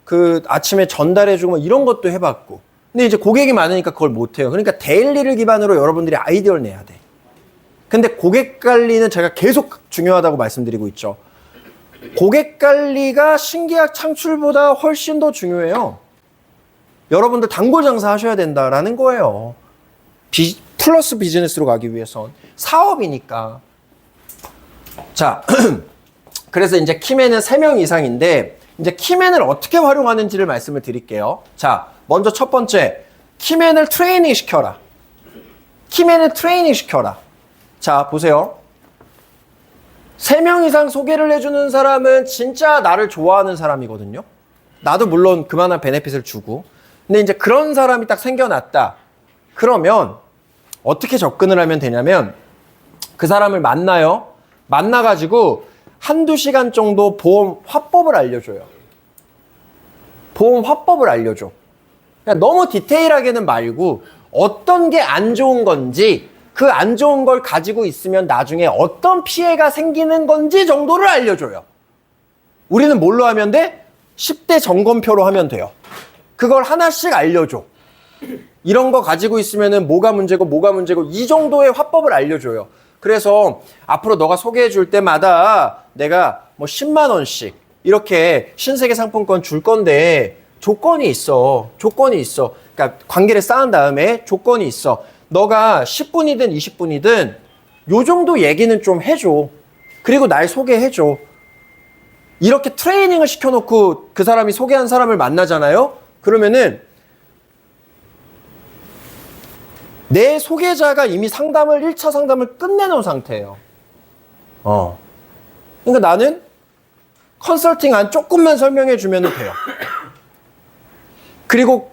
그 아침에 전달해주고 뭐 이런 것도 해봤고. 근데 이제 고객이 많으니까 그걸 못해요. 그러니까 데일리를 기반으로 여러분들이 아이디어를 내야 돼. 근데 고객 관리는 제가 계속 중요하다고 말씀드리고 있죠. 고객 관리가 신계약 창출보다 훨씬 더 중요해요. 여러분들 단골 장사 하셔야 된다라는 거예요. 플러스 비즈니스로 가기 위해선 사업이니까. 자, 그래서 이제 키맨은 3명 이상인데 이제 키맨을 어떻게 활용하는지를 말씀을 드릴게요. 자, 먼저 첫 번째, 키맨을 트레이닝 시켜라. 키맨을 트레이닝 시켜라. 자, 보세요. 3명 이상 소개를 해주는 사람은 진짜 나를 좋아하는 사람이거든요. 나도 물론 그만한 베네핏을 주고. 근데 이제 그런 사람이 딱 생겨났다. 그러면 어떻게 접근을 하면 되냐면 그 사람을 만나요. 만나가지고 한두 시간 정도 보험 화법을 알려줘요. 보험 화법을 알려줘. 그냥 너무 디테일하게는 말고 어떤 게 안 좋은 건지 그 안 좋은 걸 가지고 있으면 나중에 어떤 피해가 생기는 건지 정도를 알려줘요. 우리는 뭘로 하면 돼? 10대 점검표로 하면 돼요. 그걸 하나씩 알려줘. 이런 거 가지고 있으면은 뭐가 문제고 뭐가 문제고 이 정도의 화법을 알려줘요. 그래서 앞으로 너가 소개해 줄 때마다 내가 뭐 10만 원씩 이렇게 신세계 상품권 줄 건데 조건이 있어. 조건이 있어. 그러니까 관계를 쌓은 다음에 조건이 있어. 너가 10분이든 20분이든 요 정도 얘기는 좀 해줘. 그리고 날 소개해줘. 이렇게 트레이닝을 시켜놓고 그 사람이 소개한 사람을 만나잖아요. 그러면은 내 소개자가 이미 상담을 1차 상담을 끝내놓은 상태예요. 그러니까 나는 컨설팅 안 조금만 설명해 주면 돼요. 그리고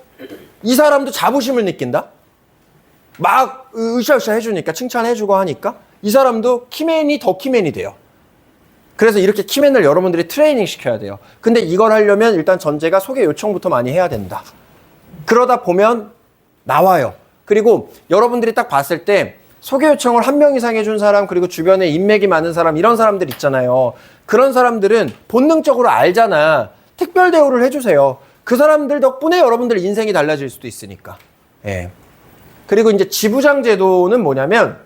이 사람도 자부심을 느낀다. 막 으쌰으쌰 해주니까 칭찬해주고 하니까 이 사람도 키맨이 더 키맨이 돼요. 그래서 이렇게 키맨을 여러분들이 트레이닝 시켜야 돼요. 근데 이걸 하려면 일단 전제가 소개 요청부터 많이 해야 된다. 그러다 보면 나와요. 그리고 여러분들이 딱 봤을 때 소개 요청을 1명 이상 해준 사람 그리고 주변에 인맥이 많은 사람 이런 사람들 있잖아요. 그런 사람들은 본능적으로 알잖아. 특별 대우를 해주세요. 그 사람들 덕분에 여러분들 인생이 달라질 수도 있으니까. 예. 그리고 이제 지부장 제도는 뭐냐면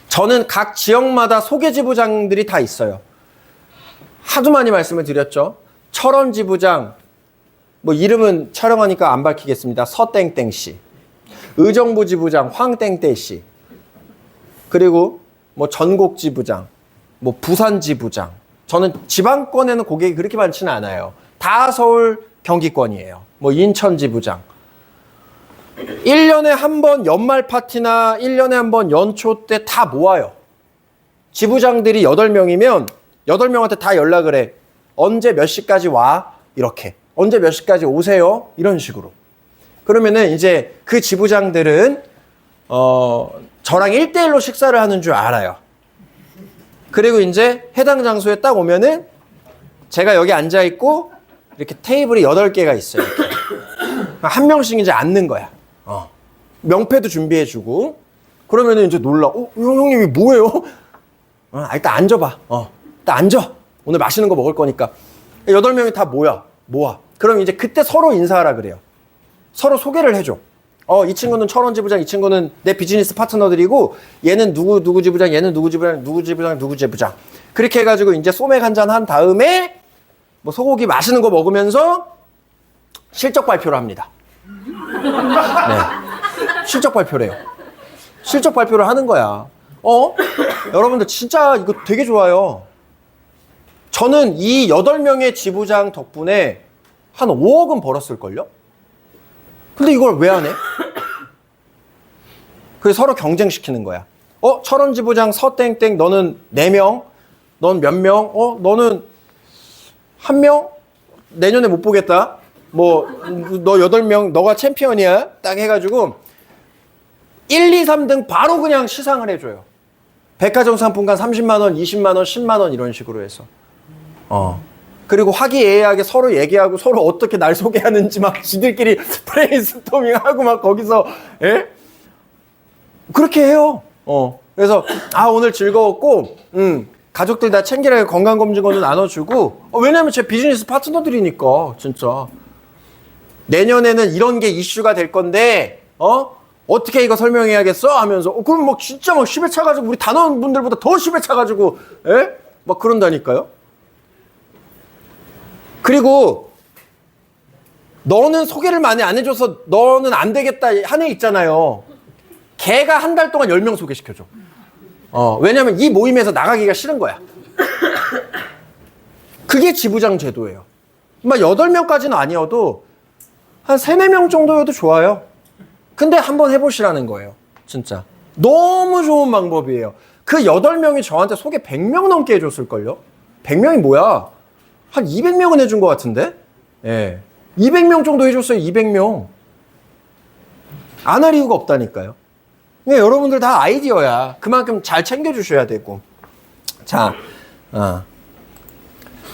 저는 각 지역마다 소개 지부장들이 다 있어요. 하도 많이 말씀을 드렸죠. 철원 지부장, 뭐 이름은 촬영하니까 안 밝히겠습니다. 서땡땡씨. 의정부 지부장 황땡땡씨. 그리고 뭐 전곡 지부장, 뭐 부산 지부장. 저는 지방권에는 고객이 그렇게 많지는 않아요. 다 서울 경기권이에요. 뭐 인천 지부장. 1년에 한 번 연말 파티나 1년에 한 번 연초 때 다 모아요. 지부장들이 8명이면 8명한테 다 연락을 해. 언제 몇 시까지 와? 이렇게. 언제 몇 시까지 오세요? 이런 식으로. 그러면은 이제 그 지부장들은 저랑 1대1로 식사를 하는 줄 알아요. 그리고 이제 해당 장소에 딱 오면은 제가 여기 앉아 있고 이렇게 테이블이 8개가 있어요. 이렇게. 한 명씩 이제 앉는 거야. 명패도 준비해주고. 그러면은 이제 놀라. 형님이 뭐예요? 일단 앉아봐. 일단 앉아. 오늘 맛있는 거 먹을 거니까. 8명이 다 모아. 그럼 이제 그때 서로 인사하라 그래요. 서로 소개를 해줘. 이 친구는 철원 지부장, 이 친구는 내 비즈니스 파트너들이고, 얘는 누구 지부장, 얘는 누구 지부장, 누구 지부장, 누구 지부장. 그렇게 해가지고 이제 소맥 한잔 한 다음에, 뭐 소고기 맛있는 거 먹으면서 실적 발표를 합니다. 네. 실적 발표를 해요. 실적 발표를 하는 거야. 여러분들 진짜 이거 되게 좋아요. 저는 이 8명의 지부장 덕분에 한 5억은 벌었을걸요? 근데 이걸 왜 안 해? 그래서 서로 경쟁시키는 거야. 철원 지부장 서땡땡 너는 4명? 넌 몇 명? 너는 1명? 내년에 못 보겠다. 뭐 너 8명 너가 챔피언이야. 딱 해가지고 1, 2, 3등 바로 그냥 시상을 해줘요. 백화점 상품권 30만 원, 20만 원, 10만 원 이런 식으로 해서. 그리고 화기애애하게 서로 얘기하고 서로 어떻게 날 소개하는지 막 지들끼리 브레인스토밍하고 막 거기서 그렇게 해요. 그래서 오늘 즐거웠고 가족들 다 챙기라 건강검진권도 나눠주고 왜냐면 제 비즈니스 파트너들이니까 진짜 내년에는 이런 게 이슈가 될 건데 어떻게 이거 설명해야겠어? 하면서 그럼 막 진짜 막 10회 차가지고 우리 단원분들보다 더 10회 차가지고 막 그런다니까요. 그리고 너는 소개를 많이 안 해줘서 너는 안 되겠다 한 애 있잖아요. 걔가 한 달 동안 10명 소개시켜줘. 왜냐면 이 모임에서 나가기가 싫은 거야. 그게 지부장 제도예요. 막 8명까지는 아니어도 한 3, 4명 정도여도 좋아요. 근데 한번 해보시라는 거예요. 진짜. 너무 좋은 방법이에요. 그 8명이 저한테 소개 100명 넘게 해줬을걸요? 100명이 뭐야? 한 200명은 해준 것 같은데? 예. 200명 정도 해줬어요, 200명. 안 할 이유가 없다니까요. 그러니까 여러분들 다 아이디어야. 그만큼 잘 챙겨주셔야 되고. 자,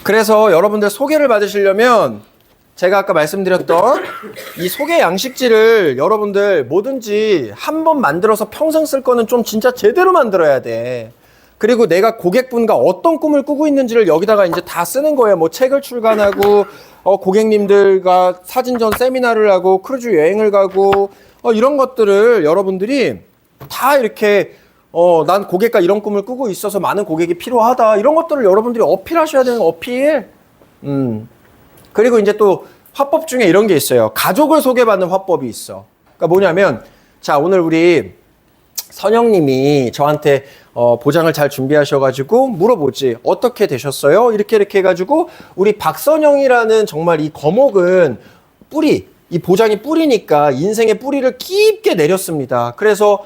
그래서 여러분들 소개를 받으시려면 제가 아까 말씀드렸던 이 소개 양식지를 여러분들 뭐든지 한 번 만들어서 평생 쓸 거는 좀 진짜 제대로 만들어야 돼. 그리고 내가 고객분과 어떤 꿈을 꾸고 있는지를 여기다가 이제 다 쓰는 거예요. 뭐 책을 출간하고, 고객님들과 사진전 세미나를 하고, 크루즈 여행을 가고, 이런 것들을 여러분들이 다 이렇게, 난 고객과 이런 꿈을 꾸고 있어서 많은 고객이 필요하다. 이런 것들을 여러분들이 어필하셔야 되는 어필. 그리고 이제 또 화법 중에 이런 게 있어요. 가족을 소개받는 화법이 있어. 그러니까 뭐냐면, 자, 오늘 우리 선영님이 저한테 보장을 잘 준비하셔가지고 물어보지. 어떻게 되셨어요? 이렇게 해가지고 우리 박선영이라는 정말 이 거목은 뿌리, 이 보장이 뿌리니까 인생의 뿌리를 깊게 내렸습니다. 그래서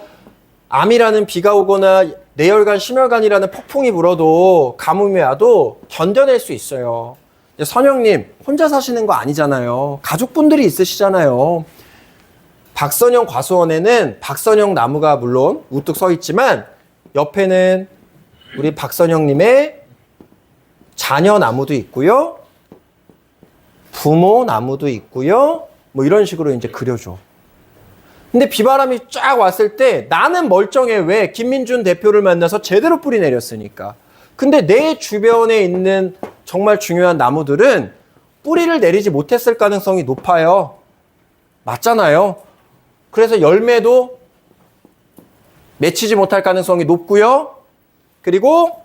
암이라는 비가 오거나 뇌혈관, 심혈관이라는 폭풍이 불어도 가뭄이 와도 견뎌낼 수 있어요. 선영님 혼자 사시는 거 아니잖아요. 가족분들이 있으시잖아요. 박선영 과수원에는 박선영 나무가 물론 우뚝 서 있지만 옆에는 우리 박선영님의 자녀 나무도 있고요. 부모 나무도 있고요. 뭐 이런 식으로 이제 그려줘. 근데 비바람이 쫙 왔을 때 나는 멀쩡해. 왜? 김민준 대표를 만나서 제대로 뿌리 내렸으니까. 근데 내 주변에 있는 정말 중요한 나무들은 뿌리를 내리지 못했을 가능성이 높아요. 맞잖아요. 그래서 열매도 맺히지 못할 가능성이 높고요. 그리고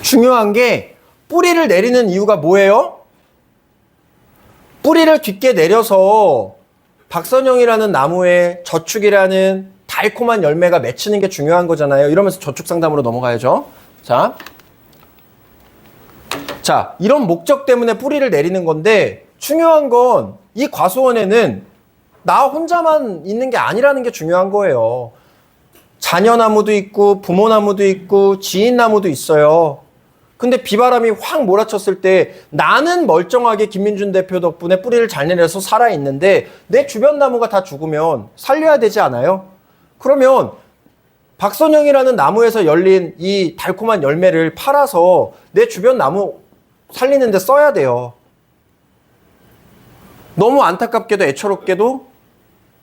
중요한 게 뿌리를 내리는 이유가 뭐예요? 뿌리를 깊게 내려서 박선영이라는 나무에 저축이라는 달콤한 열매가 맺히는 게 중요한 거잖아요. 이러면서 저축 상담으로 넘어가야죠. 자, 이런 목적 때문에 뿌리를 내리는 건데 중요한 건 이 과수원에는 나 혼자만 있는 게 아니라는 게 중요한 거예요. 자녀나무도 있고 부모나무도 있고 지인나무도 있어요. 근데 비바람이 확 몰아쳤을 때 나는 멀쩡하게 김민준 대표 덕분에 뿌리를 잘 내려서 살아있는데 내 주변 나무가 다 죽으면 살려야 되지 않아요? 그러면 박선영이라는 나무에서 열린 이 달콤한 열매를 팔아서 내 주변 나무 살리는 데 써야 돼요. 너무 안타깝게도 애처롭게도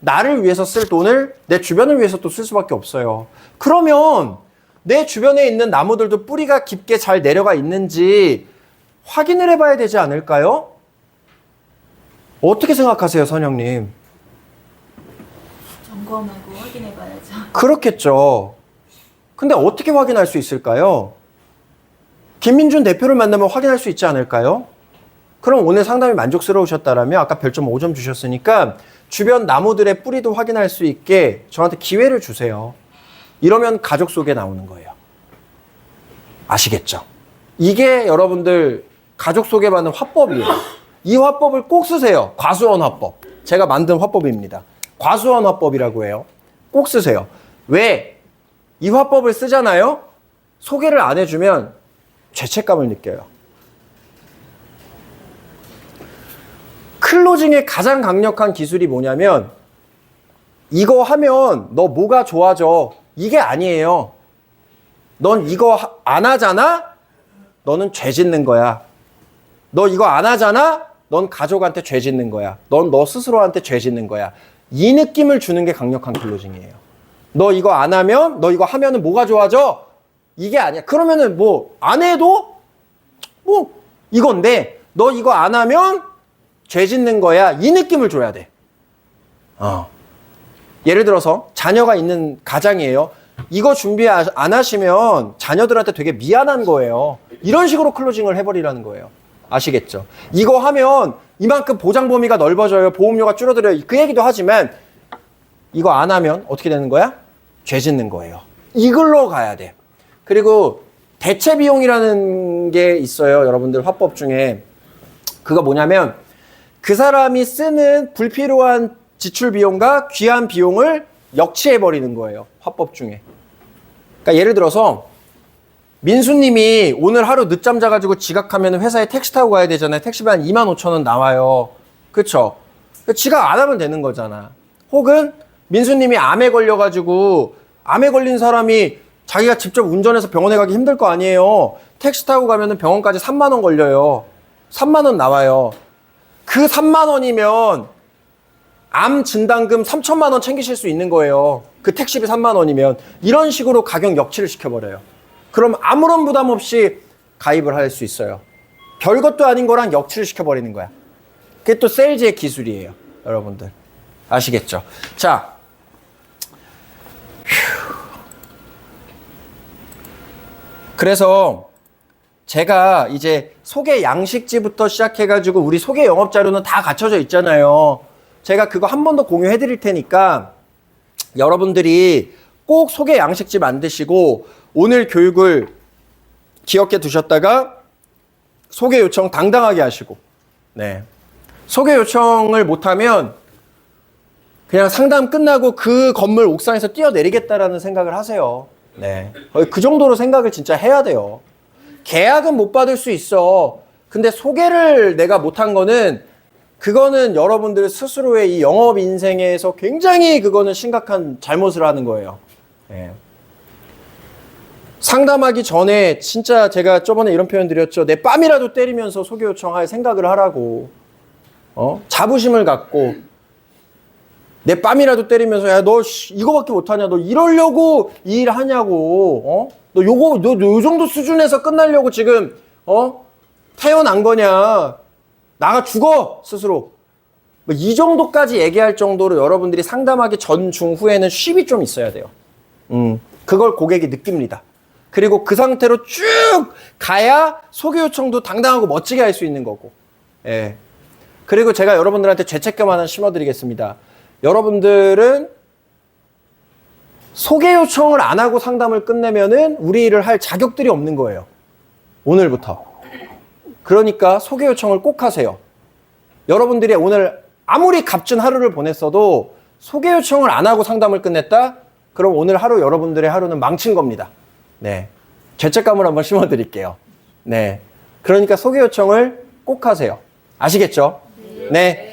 나를 위해서 쓸 돈을 내 주변을 위해서 또 쓸 수밖에 없어요. 그러면 내 주변에 있는 나무들도 뿌리가 깊게 잘 내려가 있는지 확인을 해봐야 되지 않을까요? 어떻게 생각하세요, 선영님? 점검하고 확인해봐야죠. 그렇겠죠. 근데 어떻게 확인할 수 있을까요? 김민준 대표를 만나면 확인할 수 있지 않을까요? 그럼 오늘 상담이 만족스러우셨다라면 아까 별점 5점 주셨으니까 주변 나무들의 뿌리도 확인할 수 있게 저한테 기회를 주세요. 이러면 가족 속에 나오는 거예요. 아시겠죠? 이게 여러분들 가족 소개받는 화법이에요. 이 화법을 꼭 쓰세요. 과수원 화법. 제가 만든 화법입니다. 과수원 화법이라고 해요. 꼭 쓰세요. 왜? 이 화법을 쓰잖아요. 소개를 안 해주면 죄책감을 느껴요. 클로징의 가장 강력한 기술이 뭐냐면 이거 하면 너 뭐가 좋아져? 이게 아니에요. 넌 이거 안 하잖아? 너는 죄 짓는 거야. 너 이거 안 하잖아? 넌 가족한테 죄 짓는 거야. 넌 너 스스로한테 죄 짓는 거야. 이 느낌을 주는 게 강력한 클로징이에요. 너 이거 안 하면, 너 이거 하면은 뭐가 좋아져? 이게 아니야. 그러면은 뭐 안 해도 뭐 이건데 너 이거 안 하면 죄 짓는 거야. 이 느낌을 줘야 돼. 예를 들어서 자녀가 있는 가장이에요. 이거 준비 안 하시면 자녀들한테 되게 미안한 거예요. 이런 식으로 클로징을 해버리라는 거예요. 아시겠죠? 이거 하면 이만큼 보장 범위가 넓어져요. 보험료가 줄어들어요. 그 얘기도 하지만 이거 안 하면 어떻게 되는 거야? 죄 짓는 거예요. 이걸로 가야 돼. 그리고 대체 비용이라는 게 있어요. 여러분들 화법 중에. 그거 뭐냐면 그 사람이 쓰는 불필요한 지출 비용과 귀한 비용을 역치해 버리는 거예요. 화법 중에. 그러니까 예를 들어서 민수님이 오늘 하루 늦잠 자가지고 지각하면 회사에 택시 타고 가야 되잖아요. 택시비 한 25,000원 나와요. 그쵸? 지각 안 하면 되는 거잖아. 혹은 민수님이 암에 걸려가지고 암에 걸린 사람이 자기가 직접 운전해서 병원에 가기 힘들 거 아니에요. 택시 타고 가면 병원까지 3만 원 걸려요. 3만 원 나와요. 그 3만 원이면 암 진단금 3천만 원 챙기실 수 있는 거예요. 그 택시비 3만 원이면. 이런 식으로 가격 역치를 시켜버려요. 그럼 아무런 부담 없이 가입을 할 수 있어요. 별것도 아닌 거랑 역치를 시켜버리는 거야. 그게 또 세일즈의 기술이에요. 여러분들. 아시겠죠? 자. 그래서 제가 이제 소개 양식지부터 시작해가지고 우리 소개 영업 자료는 다 갖춰져 있잖아요. 제가 그거 한 번 더 공유해 드릴 테니까 여러분들이 꼭 소개 양식지 만드시고 오늘 교육을 기억해 두셨다가 소개 요청 당당하게 하시고, 네. 소개 요청을 못하면 그냥 상담 끝나고 그 건물 옥상에서 뛰어내리겠다라는 생각을 하세요. 네. 그 정도로 생각을 진짜 해야 돼요. 계약은 못 받을 수 있어. 근데 소개를 내가 못한 거는 그거는 여러분들 스스로의 이 영업 인생에서 굉장히 그거는 심각한 잘못을 하는 거예요. 네. 상담하기 전에 진짜 제가 저번에 이런 표현 드렸죠. 내 뺨이라도 때리면서 소개 요청할 생각을 하라고. 자부심을 갖고 내 뺨이라도 때리면서 야, 너 이거밖에 못하냐? 너 이러려고 이 일 하냐고. 너 요 정도 수준에서 끝나려고 지금 태어난 거냐? 나가 죽어 스스로. 이 정도까지 얘기할 정도로 여러분들이 상담하기 전, 중, 후에는 쉼이 좀 있어야 돼요. 그걸 고객이 느낍니다. 그리고 그 상태로 쭉 가야 소개 요청도 당당하고 멋지게 할 수 있는 거고. 예. 그리고 제가 여러분들한테 죄책감 하나 심어드리겠습니다. 여러분들은 소개 요청을 안 하고 상담을 끝내면은 우리 일을 할 자격들이 없는 거예요. 오늘부터. 그러니까 소개 요청을 꼭 하세요. 여러분들이 오늘 아무리 값진 하루를 보냈어도 소개 요청을 안 하고 상담을 끝냈다? 그럼 오늘 하루 여러분들의 하루는 망친 겁니다. 네. 죄책감을 한번 심어드릴게요. 네. 그러니까 소개 요청을 꼭 하세요. 아시겠죠? 네.